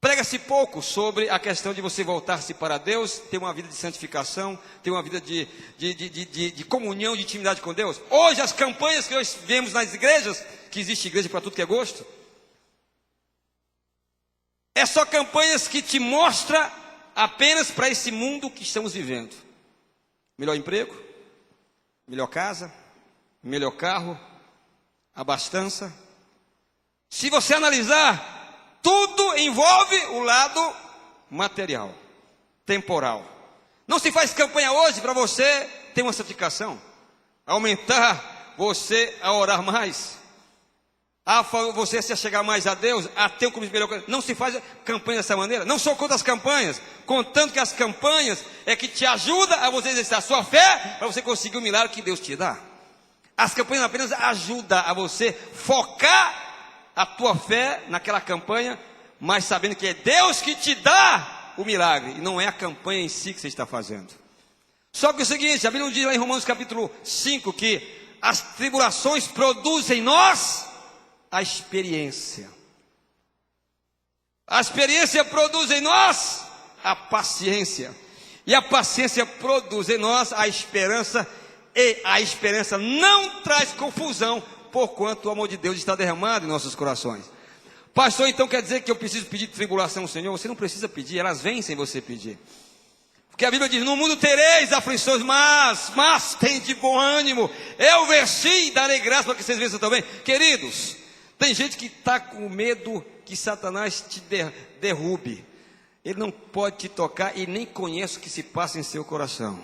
prega-se pouco sobre a questão de você voltar-se para Deus, ter uma vida de santificação, ter uma vida de comunhão, de intimidade com Deus. Hoje as campanhas que nós vemos nas igrejas, que existe igreja para tudo que é gosto, é só campanhas que te mostram apenas para esse mundo que estamos vivendo. Melhor emprego, melhor casa, melhor carro, abastança. Se você analisar, tudo envolve o lado material, temporal. Não se faz campanha hoje para você ter uma santificação, aumentar você a orar mais, a você se chegar mais a Deus, a ter um compromisso melhor. Não se faz campanha dessa maneira. Não sou contra as campanhas, contanto que as campanhas é que te ajuda a você exercitar a sua fé, para você conseguir o milagre que Deus te dá. As campanhas apenas ajudam a você focar a tua fé naquela campanha, mas sabendo que é Deus que te dá o milagre, e não é a campanha em si que você está fazendo. Só que é o seguinte, a Bíblia diz lá em Romanos capítulo 5, que as tribulações produzem em nós a experiência. A experiência produz em nós a paciência. E a paciência produz em nós a esperança. E a esperança não traz confusão, porquanto o amor de Deus está derramado em nossos corações. Pastor, então quer dizer que eu preciso pedir tribulação ao Senhor? Você não precisa pedir, elas vêm sem você pedir. Porque a Bíblia diz: no mundo tereis aflições, mas tem de bom ânimo. Eu venci e darei graça para que vocês vençam também. Queridos, tem gente que está com medo que Satanás te derrube. Ele não pode te tocar e nem conhece o que se passa em seu coração.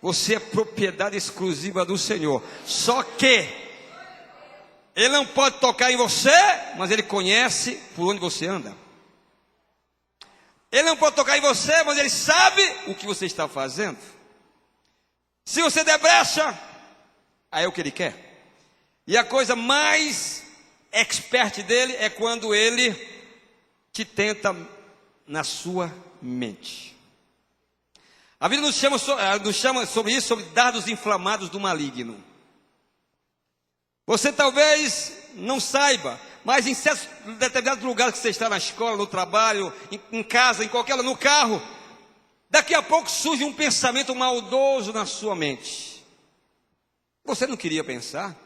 Você é propriedade exclusiva do Senhor. Só que Ele não pode tocar em você, mas Ele conhece por onde você anda. Ele não pode tocar em você, mas Ele sabe o que você está fazendo. Se você der brecha, aí é o que Ele quer. E a coisa mais expert dele é quando ele te tenta na sua mente. A Bíblia nos chama sobre isso, sobre dardos inflamados do maligno. Você talvez não saiba, mas em certos determinados lugares que você está, na escola, no trabalho, em casa, em qualquer lugar, no carro, daqui a pouco surge um pensamento maldoso na sua mente. Você não queria pensar?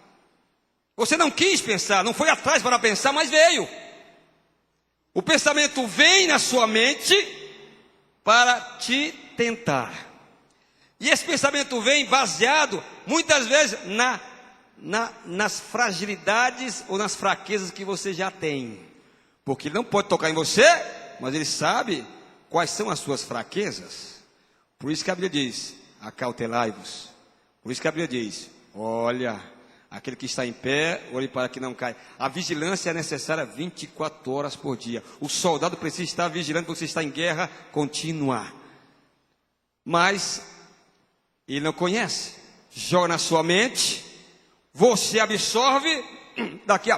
Você não quis pensar, não foi atrás para pensar, mas veio. O pensamento vem na sua mente para te tentar. E esse pensamento vem baseado, muitas vezes, nas fragilidades ou nas fraquezas que você já tem. Porque ele não pode tocar em você, mas ele sabe quais são as suas fraquezas. Por isso que a Bíblia diz: acautelai-vos. Por isso que a Bíblia diz: olha, aquele que está em pé, olhe para que não caia. A vigilância é necessária 24 horas por dia. O soldado precisa estar vigilante, porque você está em guerra contínua. Mas ele não conhece. Joga na sua mente, você absorve, daqui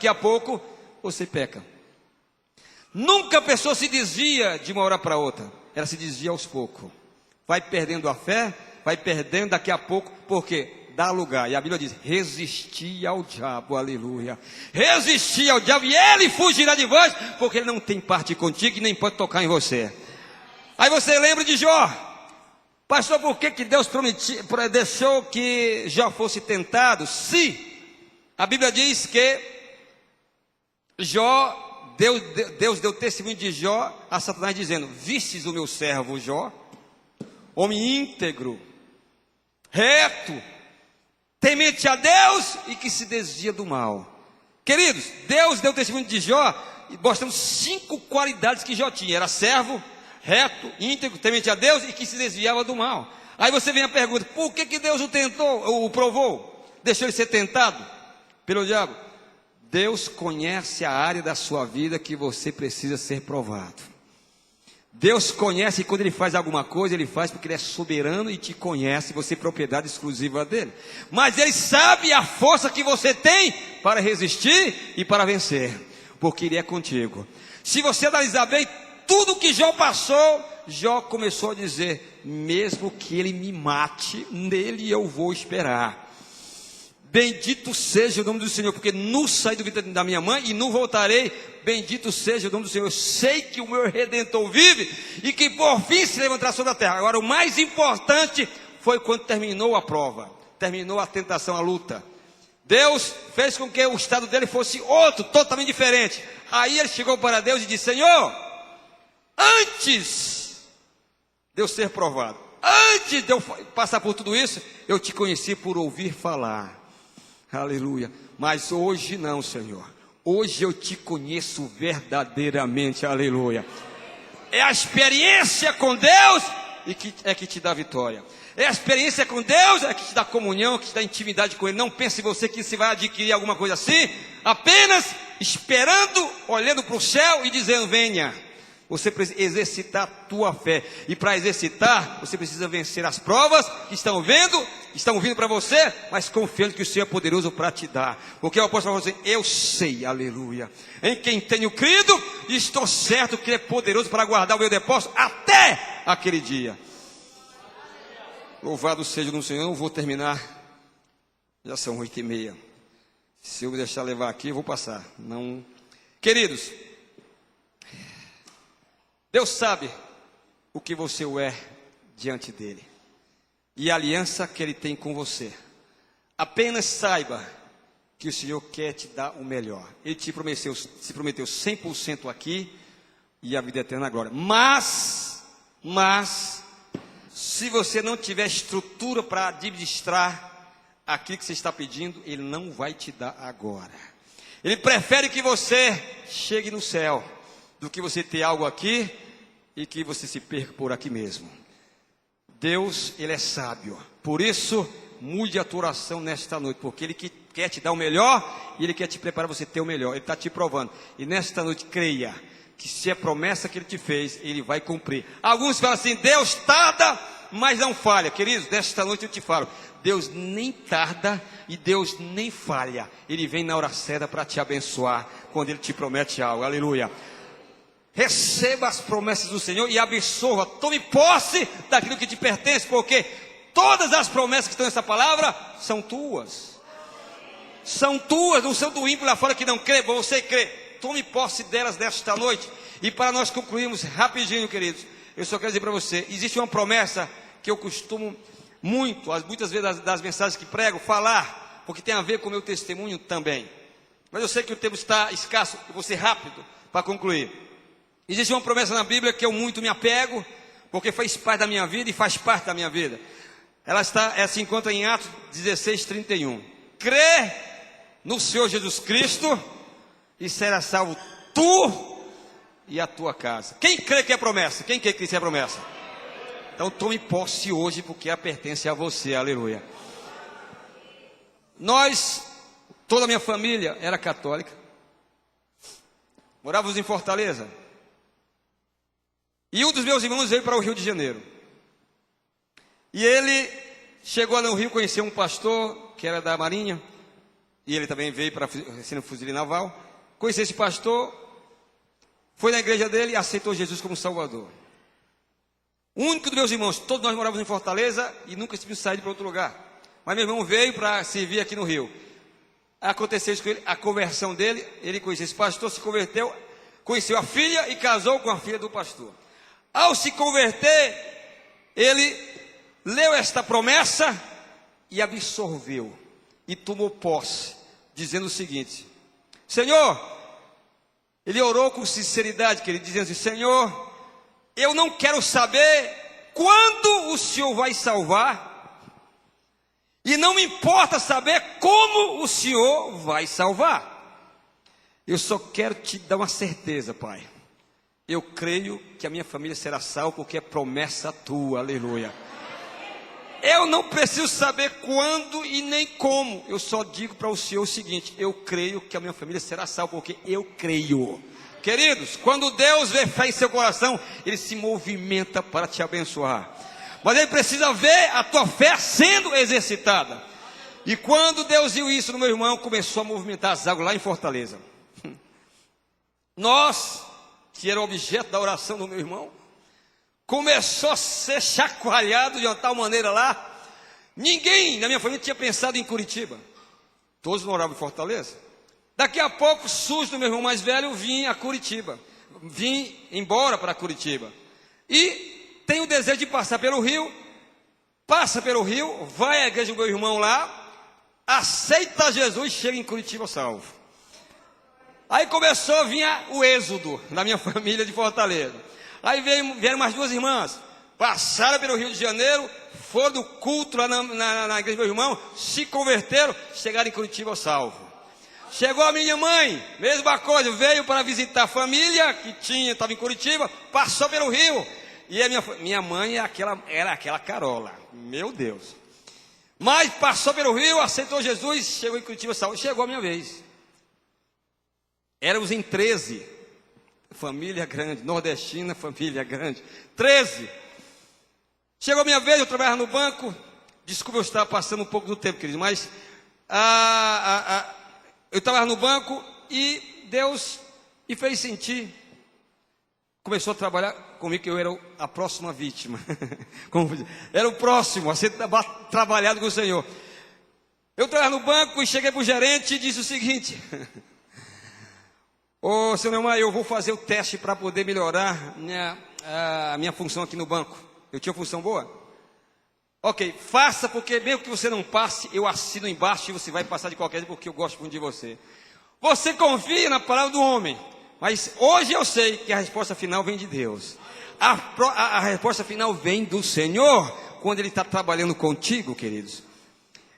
a pouco você peca. Nunca a pessoa se desvia de uma hora para outra. Ela se desvia aos poucos. Vai perdendo a fé, vai perdendo daqui a pouco, porque dá lugar, e a Bíblia diz: resistir ao diabo, aleluia. Resistir ao diabo, e ele fugirá de vós, porque ele não tem parte contigo e nem pode tocar em você. Aí você lembra de Jó. Pastor, por que Deus deixou que Jó fosse tentado? Se a Bíblia diz que Deus deu testemunho de Jó a Satanás dizendo: vistes o meu servo Jó, homem íntegro, reto, temente a Deus e que se desvia do mal. Queridos, Deus deu testemunho de Jó e mostrando 5 qualidades que Jó tinha: era servo, reto, íntegro, temente a Deus e que se desviava do mal. Aí você vem a pergunta: por que Deus o tentou, o provou, deixou ele ser tentado pelo diabo? Deus conhece a área da sua vida que você precisa ser provado. Deus conhece, e quando Ele faz alguma coisa, Ele faz porque Ele é soberano e te conhece, você é propriedade exclusiva dEle. Mas Ele sabe a força que você tem para resistir e para vencer, porque Ele é contigo. Se você analisar bem tudo que Jó passou, Jó começou a dizer: mesmo que ele me mate, nele eu vou esperar. Bendito seja o nome do Senhor, porque não saí do ventre da minha mãe e não voltarei. Bendito seja o nome do Senhor. Eu sei que o meu Redentor vive e que por fim se levantará sobre a terra. Agora, o mais importante foi quando terminou a prova, terminou a tentação, a luta. Deus fez com que o estado dele fosse outro, totalmente diferente. Aí ele chegou para Deus e disse: Senhor, antes de eu ser provado, antes de eu passar por tudo isso, eu te conheci por ouvir falar. Aleluia. Mas hoje não, Senhor. Hoje eu te conheço verdadeiramente. Aleluia. É a experiência com Deus que te dá vitória. É a experiência com Deus que te dá comunhão, que te dá intimidade com Ele. Não pense você que você vai adquirir alguma coisa assim, apenas esperando, olhando para o céu e dizendo: venha. Você precisa exercitar a tua fé. E para exercitar, você precisa vencer as provas que estão vindo para você, mas confiando que o Senhor é poderoso para te dar. Porque eu posso falar para você: eu sei, aleluia, em quem tenho crido, e estou certo que Ele é poderoso para guardar o meu depósito até aquele dia. Louvado seja no Senhor. Eu não vou terminar, já são 8h30. Se eu me deixar levar aqui, eu vou passar. Não, queridos, Deus sabe o que você é diante dEle e a aliança que Ele tem com você. Apenas saiba que o Senhor quer te dar o melhor. Ele se prometeu 100% aqui e a vida eterna agora. Mas, se você não tiver estrutura para administrar aquilo que você está pedindo, Ele não vai te dar agora. Ele prefere que você chegue no céu do que você ter algo aqui e que você se perca por aqui mesmo. Deus, Ele é sábio. Por isso, mude a tua oração nesta noite, porque Ele quer te dar o melhor e Ele quer te preparar para você ter o melhor. Ele está te provando. E nesta noite, creia que se é promessa que Ele te fez, Ele vai cumprir. Alguns falam assim: Deus tarda, mas não falha. Queridos, nesta noite eu te falo: Deus nem tarda e Deus nem falha. Ele vem na hora certa para te abençoar, quando Ele te promete algo. Aleluia. Receba as promessas do Senhor e absorva, tome posse daquilo que te pertence, porque todas as promessas que estão nessa palavra são tuas. São tuas, não são do ímpio lá fora que não crê, você crê. Tome posse delas nesta noite. E para nós concluirmos rapidinho, queridos, eu só quero dizer para você: existe uma promessa que eu costumo muitas vezes das mensagens que prego, falar, porque tem a ver com o meu testemunho também. Mas eu sei que o tempo está escasso, eu vou ser rápido para concluir. Existe uma promessa na Bíblia que eu muito me apego, porque faz parte da minha vida e faz parte da minha vida. Ela se encontra em Atos 16:31. Crê no Senhor Jesus Cristo e será salvo tu e a tua casa. Quem crê que é promessa? Quem crê que isso é promessa? Então tome posse hoje, porque ela pertence a você. Aleluia. Toda a minha família era católica. Morávamos em Fortaleza. E um dos meus irmãos veio para o Rio de Janeiro. E ele chegou lá no Rio, conheceu um pastor que era da Marinha. E ele também veio para ser fuzileiro naval. Conheceu esse pastor, foi na igreja dele e aceitou Jesus como Salvador. O único dos meus irmãos, todos nós morávamos em Fortaleza e nunca tínhamos saído para outro lugar. Mas meu irmão veio para servir aqui no Rio. Aconteceu isso com ele, a conversão dele, ele conheceu esse pastor, se converteu, conheceu a filha e casou com a filha do pastor. Ao se converter, ele leu esta promessa e absorveu e tomou posse, dizendo o seguinte: Senhor, ele orou com sinceridade, querido, dizendo assim: Senhor, eu não quero saber quando o Senhor vai salvar, e não me importa saber como o Senhor vai salvar. Eu só quero te dar uma certeza, Pai. Eu creio que a minha família será salva, porque é promessa tua, aleluia. Eu não preciso saber quando e nem como. Eu só digo para o Senhor o seguinte: eu creio que a minha família será salva, porque eu creio. Queridos, quando Deus vê fé em seu coração, Ele se movimenta para te abençoar. Mas Ele precisa ver a tua fé sendo exercitada. E quando Deus viu isso no meu irmão, começou a movimentar as águas lá em Fortaleza. Nós, que era objeto da oração do meu irmão, começou a ser chacoalhado de uma tal maneira lá. Ninguém na minha família tinha pensado em Curitiba. Todos moravam em Fortaleza. Daqui a pouco, surge do meu irmão mais velho, vim a Curitiba. Vim embora para Curitiba. E tenho o desejo de passar pelo Rio. Passa pelo Rio, vai à igreja do meu irmão lá, aceita Jesus, chega em Curitiba salvo. Aí começou a vir o êxodo na minha família de Fortaleza. Aí vieram mais duas irmãs, passaram pelo Rio de Janeiro, foram do culto lá na igreja do meu irmão, se converteram, chegaram em Curitiba salvo. Chegou a minha mãe, mesma coisa, veio para visitar a família que estava em Curitiba, passou pelo Rio. E a minha mãe era aquela carola, meu Deus. Mas passou pelo Rio, aceitou Jesus, chegou em Curitiba salvo. Chegou a minha vez. Éramos em 13. Família grande, nordestina, família grande. 13. Chegou a minha vez, eu trabalhava no banco. Desculpa eu estar passando um pouco do tempo, querido, mas eu trabalhava no banco e Deus me fez sentir. Começou a trabalhar comigo, que eu era a próxima vítima. Era o próximo a ser trabalhado com o Senhor. Eu trabalhava no banco e cheguei para o gerente e disse o seguinte: ô, seu Neymar, eu vou fazer o teste para poder melhorar a minha função aqui no banco. Eu tinha função boa? Ok, faça, porque mesmo que você não passe, eu assino embaixo e você vai passar de qualquer jeito, porque eu gosto muito de você. Você confia na palavra do homem, mas hoje eu sei que a resposta final vem de Deus. A resposta final vem do Senhor, quando Ele está trabalhando contigo, queridos.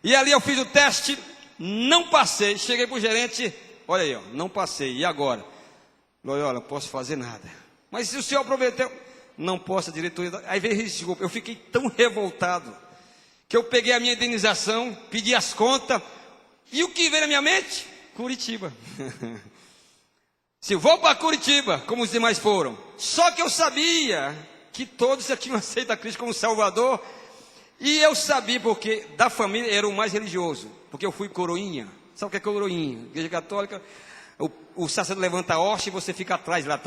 E ali eu fiz o teste, não passei, cheguei para o gerente. Olha aí, ó, não passei, e agora? Olha, não posso fazer nada. Mas se o senhor prometeu, não posso, a diretoria. Aí veio desculpa. Eu fiquei tão revoltado que eu peguei a minha indenização, pedi as contas, e o que veio na minha mente? Curitiba. Se eu vou para Curitiba, como os demais foram. Só que eu sabia que todos já tinham aceito a Cristo como Salvador, e eu sabia, porque da família era o mais religioso, porque eu fui coroinha. Sabe o que é coroinha? Igreja católica, o sacerdote levanta a hoste e você fica atrás lá,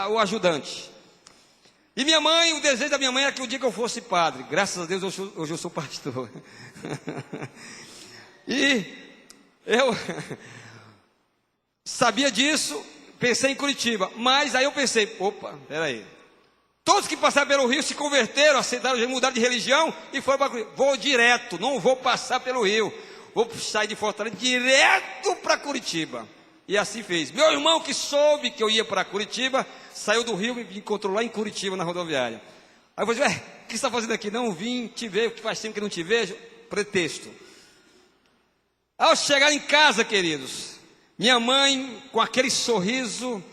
o ajudante. E minha mãe, o desejo da minha mãe era que o dia que eu fosse padre. Graças a Deus hoje eu sou pastor. E eu sabia disso, pensei em Curitiba. Mas aí eu pensei, opa, peraí. Todos que passaram pelo Rio se converteram, aceitaram, mudaram de religião e foram para Curitiba. Vou direto, não vou passar pelo Rio. Vou sair de Fortaleza direto para Curitiba. E assim fez. Meu irmão, que soube que eu ia para Curitiba, saiu do Rio e me encontrou lá em Curitiba, na rodoviária. Aí eu falei, o que você está fazendo aqui? Não, vim te ver, que faz tempo que não te vejo. Pretexto. Ao chegar em casa, queridos, minha mãe, com aquele sorriso,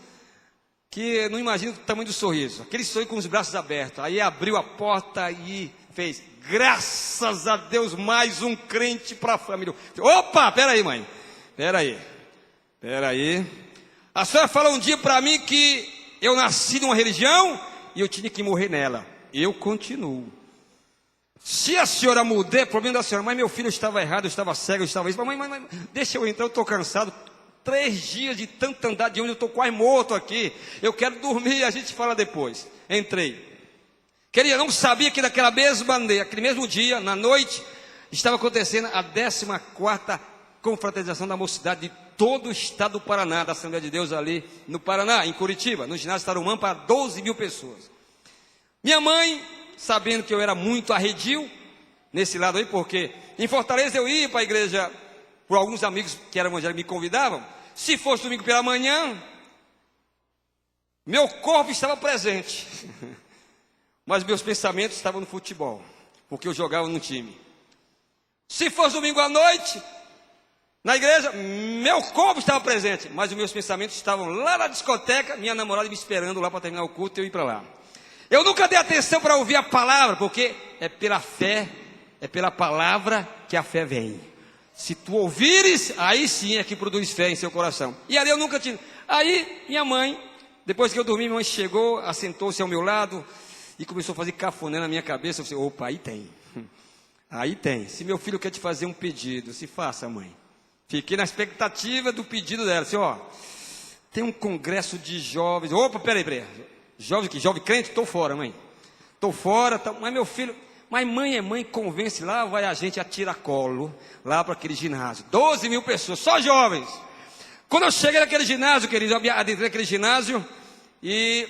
que eu não imagino o tamanho do sorriso, aquele sorriso com os braços abertos. Aí abriu a porta e fez: graças a Deus, mais um crente para a família. Opa, peraí, mãe. Peraí. A senhora falou um dia para mim que eu nasci numa religião e eu tinha que morrer nela. Eu continuo. Se a senhora mudar, é problema da senhora. Mas meu filho estava errado, eu estava cego, eu estava isso. Mãe, deixa eu entrar, eu estou cansado. 3 dias de tanto andar de onde eu estou quase morto aqui. Eu quero dormir, a gente fala depois. Entrei. Queria, não sabia que naquele mesmo dia, na noite, estava acontecendo a 14ª confraternização da mocidade de todo o estado do Paraná, da Assembleia de Deus ali no Paraná, em Curitiba, no ginásio Tarumã, para 12 mil pessoas. Minha mãe sabendo que eu era muito arredio nesse lado aí, porque em Fortaleza eu ia para a igreja por alguns amigos que eram evangélicos me convidavam. Se fosse domingo pela manhã, meu corpo estava presente, mas meus pensamentos estavam no futebol, porque eu jogava num time. Se fosse domingo à noite, na igreja, meu corpo estava presente, mas os meus pensamentos estavam lá na discoteca, minha namorada me esperando lá para terminar o culto e eu ir para lá. Eu nunca dei atenção para ouvir a palavra, porque é pela fé, é pela palavra que a fé vem. Se tu ouvires, aí sim é que produz fé em seu coração. E ali eu nunca tive. Aí minha mãe, depois que eu dormi, minha mãe chegou, assentou-se ao meu lado e começou a fazer cafuné na minha cabeça. Eu falei, opa, aí tem. Aí tem. Se meu filho quer te fazer um pedido, se faça, mãe. Fiquei na expectativa do pedido dela. Assim, ó, tem um congresso de jovens. Opa, peraí. Jovem que? Jovem crente? Estou fora, mãe. Estou fora, tá, mas meu filho... Mas mãe é mãe, convence lá, vai a gente a tiracolo, lá para aquele ginásio. 12 mil pessoas, só jovens. Quando eu cheguei naquele ginásio, querido, eu adentrei naquele ginásio e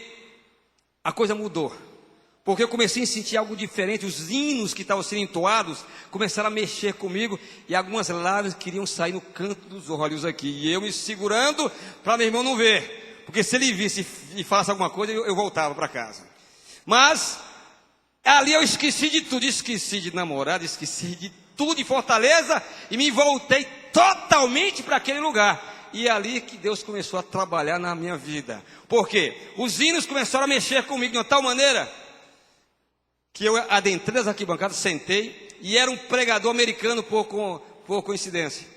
a coisa mudou. Porque eu comecei a sentir algo diferente, os hinos que estavam sendo entoados começaram a mexer comigo e algumas lágrimas queriam sair no canto dos olhos aqui. E eu me segurando para meu irmão não ver. Porque se ele visse e falasse alguma coisa, eu voltava para casa. Mas... ali eu esqueci de tudo, esqueci de namorada, esqueci de tudo em Fortaleza e me voltei totalmente para aquele lugar. E é ali que Deus começou a trabalhar na minha vida. Por quê? Os hinos começaram a mexer comigo de uma tal maneira que eu adentrei nas arquibancadas, sentei e era um pregador americano por coincidência.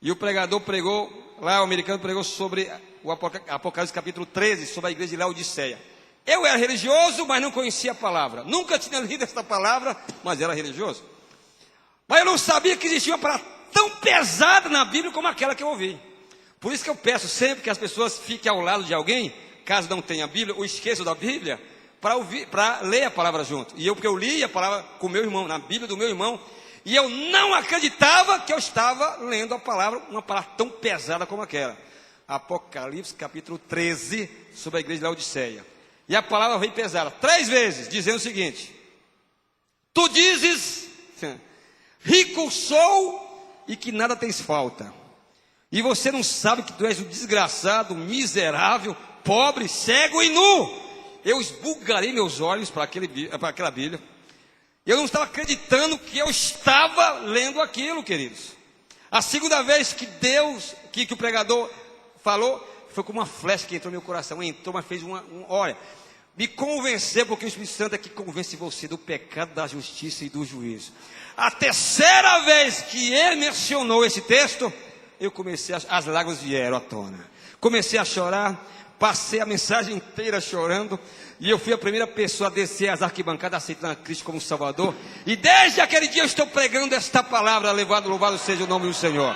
E o pregador pregou, lá o americano pregou sobre o Apocalipse capítulo 13, sobre a igreja de Laodiceia. Eu era religioso, mas não conhecia a palavra. Nunca tinha lido essa palavra, mas era religioso. Mas eu não sabia que existia uma palavra tão pesada na Bíblia como aquela que eu ouvi. Por isso que eu peço sempre que as pessoas fiquem ao lado de alguém, caso não tenha a Bíblia, ou esqueçam da Bíblia, para ler a palavra junto. E porque eu li a palavra com meu irmão, na Bíblia do meu irmão, e eu não acreditava que eu estava lendo a palavra, uma palavra tão pesada como aquela. Apocalipse capítulo 13, sobre a igreja de Laodiceia. E a palavra veio pesada 3 vezes, dizendo o seguinte: tu dizes, rico sou e que nada tens falta. E você não sabe que tu és um desgraçado, miserável, pobre, cego e nu. Eu esbugalhei meus olhos para aquela Bíblia. Eu não estava acreditando que eu estava lendo aquilo, queridos. A segunda vez que que o pregador falou, foi como uma flecha que entrou no meu coração. Entrou, mas fez olha, me convenceu, porque o Espírito Santo é que convence você do pecado, da justiça e do juízo. A terceira vez que ele mencionou esse texto, eu comecei, as lágrimas vieram à tona. Comecei a chorar, passei a mensagem inteira chorando, e eu fui a primeira pessoa a descer as arquibancadas, aceitando a Cristo como Salvador. E desde aquele dia eu estou pregando esta palavra, louvado seja o nome do Senhor.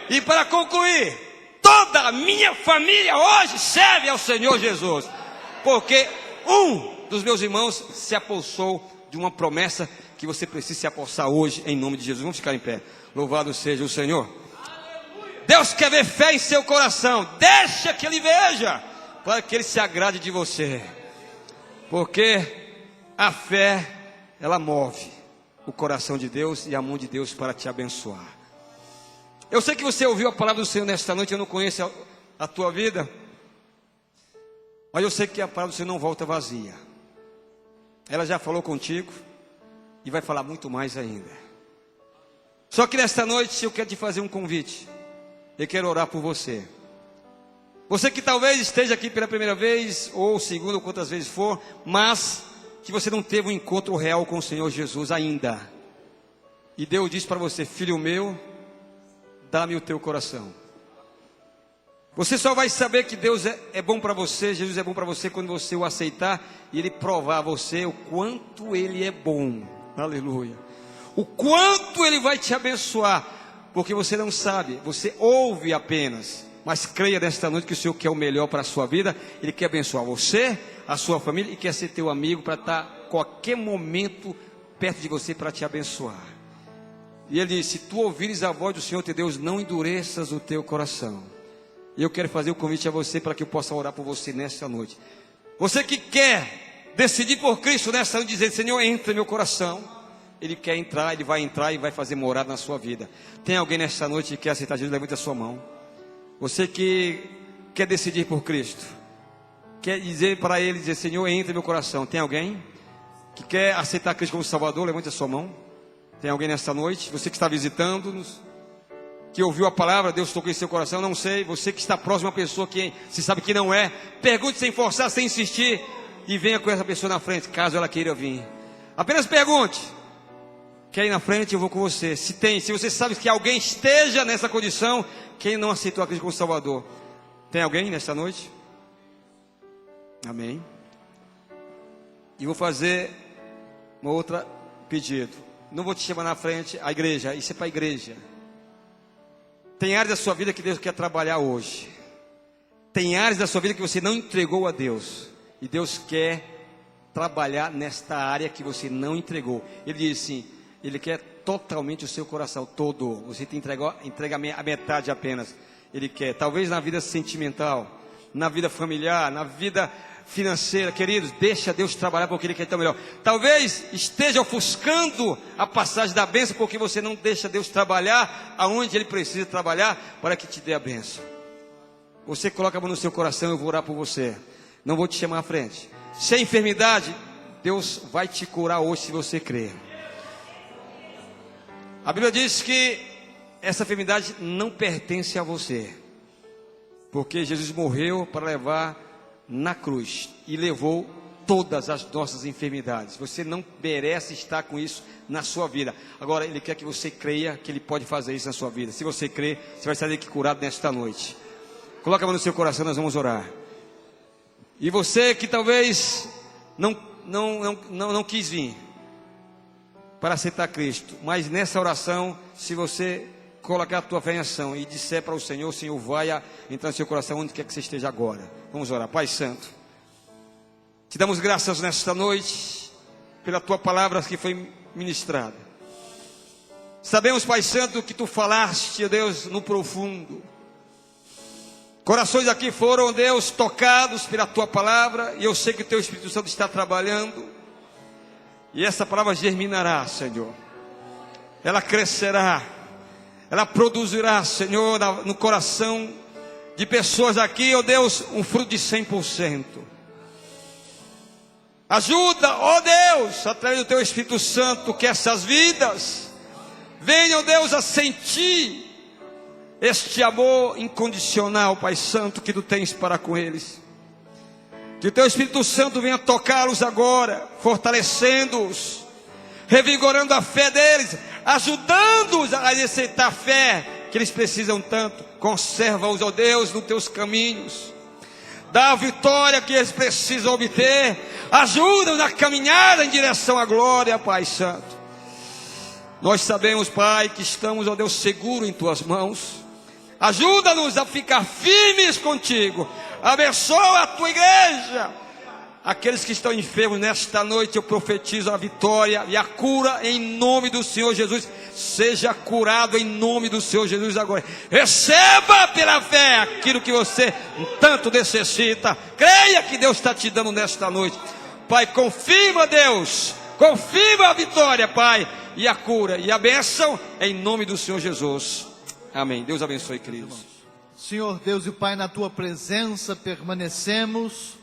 E para concluir, toda a minha família hoje serve ao Senhor Jesus, porque um dos meus irmãos se apossou de uma promessa que você precisa se apossar hoje, em nome de Jesus. Vamos ficar em pé. Louvado seja o Senhor. Deus quer ver fé em seu coração. Deixa que Ele veja, para que Ele se agrade de você. Porque a fé, ela move o coração de Deus e a mão de Deus para te abençoar. Eu sei que você ouviu a palavra do Senhor nesta noite. Eu não conheço a tua vida, mas eu sei que a palavra do Senhor não volta vazia. Ela já falou contigo e vai falar muito mais ainda. Só que nesta noite eu quero te fazer um convite. Eu quero orar por você. Você que talvez esteja aqui pela primeira vez, ou segunda, ou quantas vezes for, mas que você não teve um encontro real com o Senhor Jesus ainda. E Deus diz para você: filho meu, dá-me o teu coração. Você só vai saber que Deus é bom para você, Jesus é bom para você, quando você o aceitar e Ele provar a você o quanto Ele é bom. Aleluia. O quanto Ele vai te abençoar. Porque você não sabe, você ouve apenas. Mas creia nesta noite que o Senhor quer o melhor para a sua vida. Ele quer abençoar você, a sua família, e quer ser teu amigo para estar qualquer momento perto de você para te abençoar. E Ele disse: se tu ouvires a voz do Senhor teu Deus, não endureças o teu coração. E eu quero fazer o convite a você para que eu possa orar por você nesta noite. Você que quer decidir por Cristo nessa noite, dizer: Senhor, entra em meu coração. Ele quer entrar, Ele vai entrar e vai fazer morada na sua vida. Tem alguém nessa noite que quer aceitar Jesus? Levante a sua mão. Você que quer decidir por Cristo, quer dizer para Ele, dizer: Senhor, entra em meu coração. Tem alguém que quer aceitar Cristo como Salvador? Levante a sua mão. Tem alguém nessa noite? Você que está visitando-nos, que ouviu a palavra, Deus tocou em seu coração, não sei. Você que está próximo a uma pessoa que se sabe que não é, pergunte sem forçar, sem insistir, e venha com essa pessoa na frente, caso ela queira vir. Apenas pergunte: quer ir na frente? Eu vou com você. Se você sabe que alguém esteja nessa condição, quem não aceitou a Cristo como Salvador? Tem alguém nesta noite? Amém. E vou fazer uma outra pedido. Não vou te chamar na frente, a igreja, isso é para a igreja. Tem áreas da sua vida que Deus quer trabalhar hoje. Tem áreas da sua vida que você não entregou a Deus, e Deus quer trabalhar nesta área que você não entregou. Ele diz assim: Ele quer totalmente o seu coração todo. Você entrega a metade apenas. Ele quer, talvez na vida sentimental, na vida familiar, na vida financeira. Queridos, deixa Deus trabalhar, porque Ele quer tão melhor. Talvez esteja ofuscando a passagem da bênção, porque você não deixa Deus trabalhar aonde Ele precisa trabalhar para que te dê a bênção. Você coloca a mão no seu coração, eu vou orar por você. Não vou te chamar à frente. Se é enfermidade, Deus vai te curar hoje, se você crer. A Bíblia diz que essa enfermidade não pertence a você, porque Jesus morreu para levar na cruz e levou todas as nossas enfermidades. Você não merece estar com isso na sua vida. Agora Ele quer que você creia que Ele pode fazer isso na sua vida. Se você crer, você vai sair daqui curado nesta noite. Coloca a mão no seu coração, nós vamos orar. E você que talvez não quis vir para aceitar Cristo, mas nessa oração, se você colocar a tua fé em ação e disser para o Senhor vai entrar no seu coração onde quer que você esteja agora. Vamos orar. Pai Santo, te damos graças nesta noite pela tua palavra que foi ministrada. Sabemos, Pai Santo, que tu falaste, Deus, no profundo. Corações aqui foram, Deus, tocados pela tua palavra, e eu sei que o teu Espírito Santo está trabalhando, e essa palavra germinará, Senhor. Ela crescerá, ela produzirá, Senhor, no coração de pessoas aqui, ó Deus, um fruto de 100%. Ajuda, ó Deus, através do teu Espírito Santo, que essas vidas venham, Deus, a sentir este amor incondicional, Pai Santo, que tu tens para com eles. Que o teu Espírito Santo venha tocá-los agora, fortalecendo-os, revigorando a fé deles, ajudando-os a aceitar a fé que eles precisam tanto. Conserva-os, ó Deus, nos teus caminhos. Dá a vitória que eles precisam obter. Ajuda-os na caminhada em direção à glória, Pai Santo. Nós sabemos, Pai, que estamos, ó Deus, seguros em tuas mãos. Ajuda-nos a ficar firmes contigo. Abençoa a tua igreja. Aqueles que estão enfermos nesta noite, eu profetizo a vitória e a cura em nome do Senhor Jesus. Seja curado em nome do Senhor Jesus agora. Receba pela fé aquilo que você tanto necessita. Creia que Deus está te dando nesta noite. Pai, confirma, Deus. Confirma a vitória, Pai, e a cura e a bênção em nome do Senhor Jesus. Amém. Deus abençoe, queridos. Senhor Deus e Pai, na tua presença permanecemos.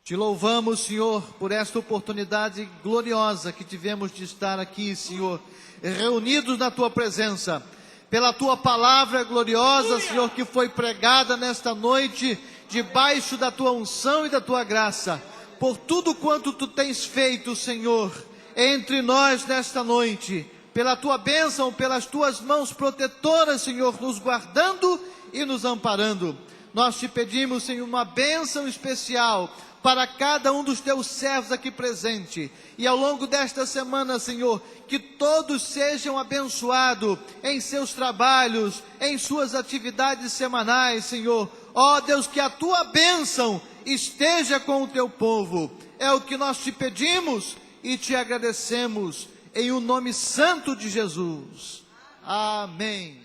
Te louvamos, Senhor, por esta oportunidade gloriosa que tivemos de estar aqui, Senhor, reunidos na tua presença. Pela tua palavra gloriosa, Senhor, que foi pregada nesta noite, debaixo da tua unção e da tua graça. Por tudo quanto tu tens feito, Senhor, entre nós nesta noite. Pela tua bênção, pelas tuas mãos protetoras, Senhor, nos guardando e nos amparando. Nós te pedimos, Senhor, uma bênção especial para cada um dos teus servos aqui presente. E ao longo desta semana, Senhor, que todos sejam abençoados em seus trabalhos, em suas atividades semanais, Senhor. Ó Deus, que a tua bênção esteja com o teu povo. É o que nós te pedimos e te agradecemos. Em o nome santo de Jesus. Amém.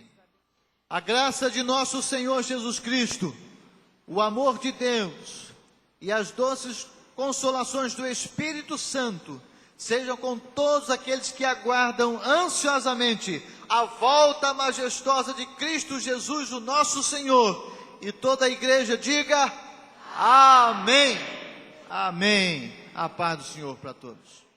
A graça de nosso Senhor Jesus Cristo, o amor de Deus e as doces consolações do Espírito Santo sejam com todos aqueles que aguardam ansiosamente a volta majestosa de Cristo Jesus, o nosso Senhor. E toda a igreja diga amém. Amém. A paz do Senhor para todos.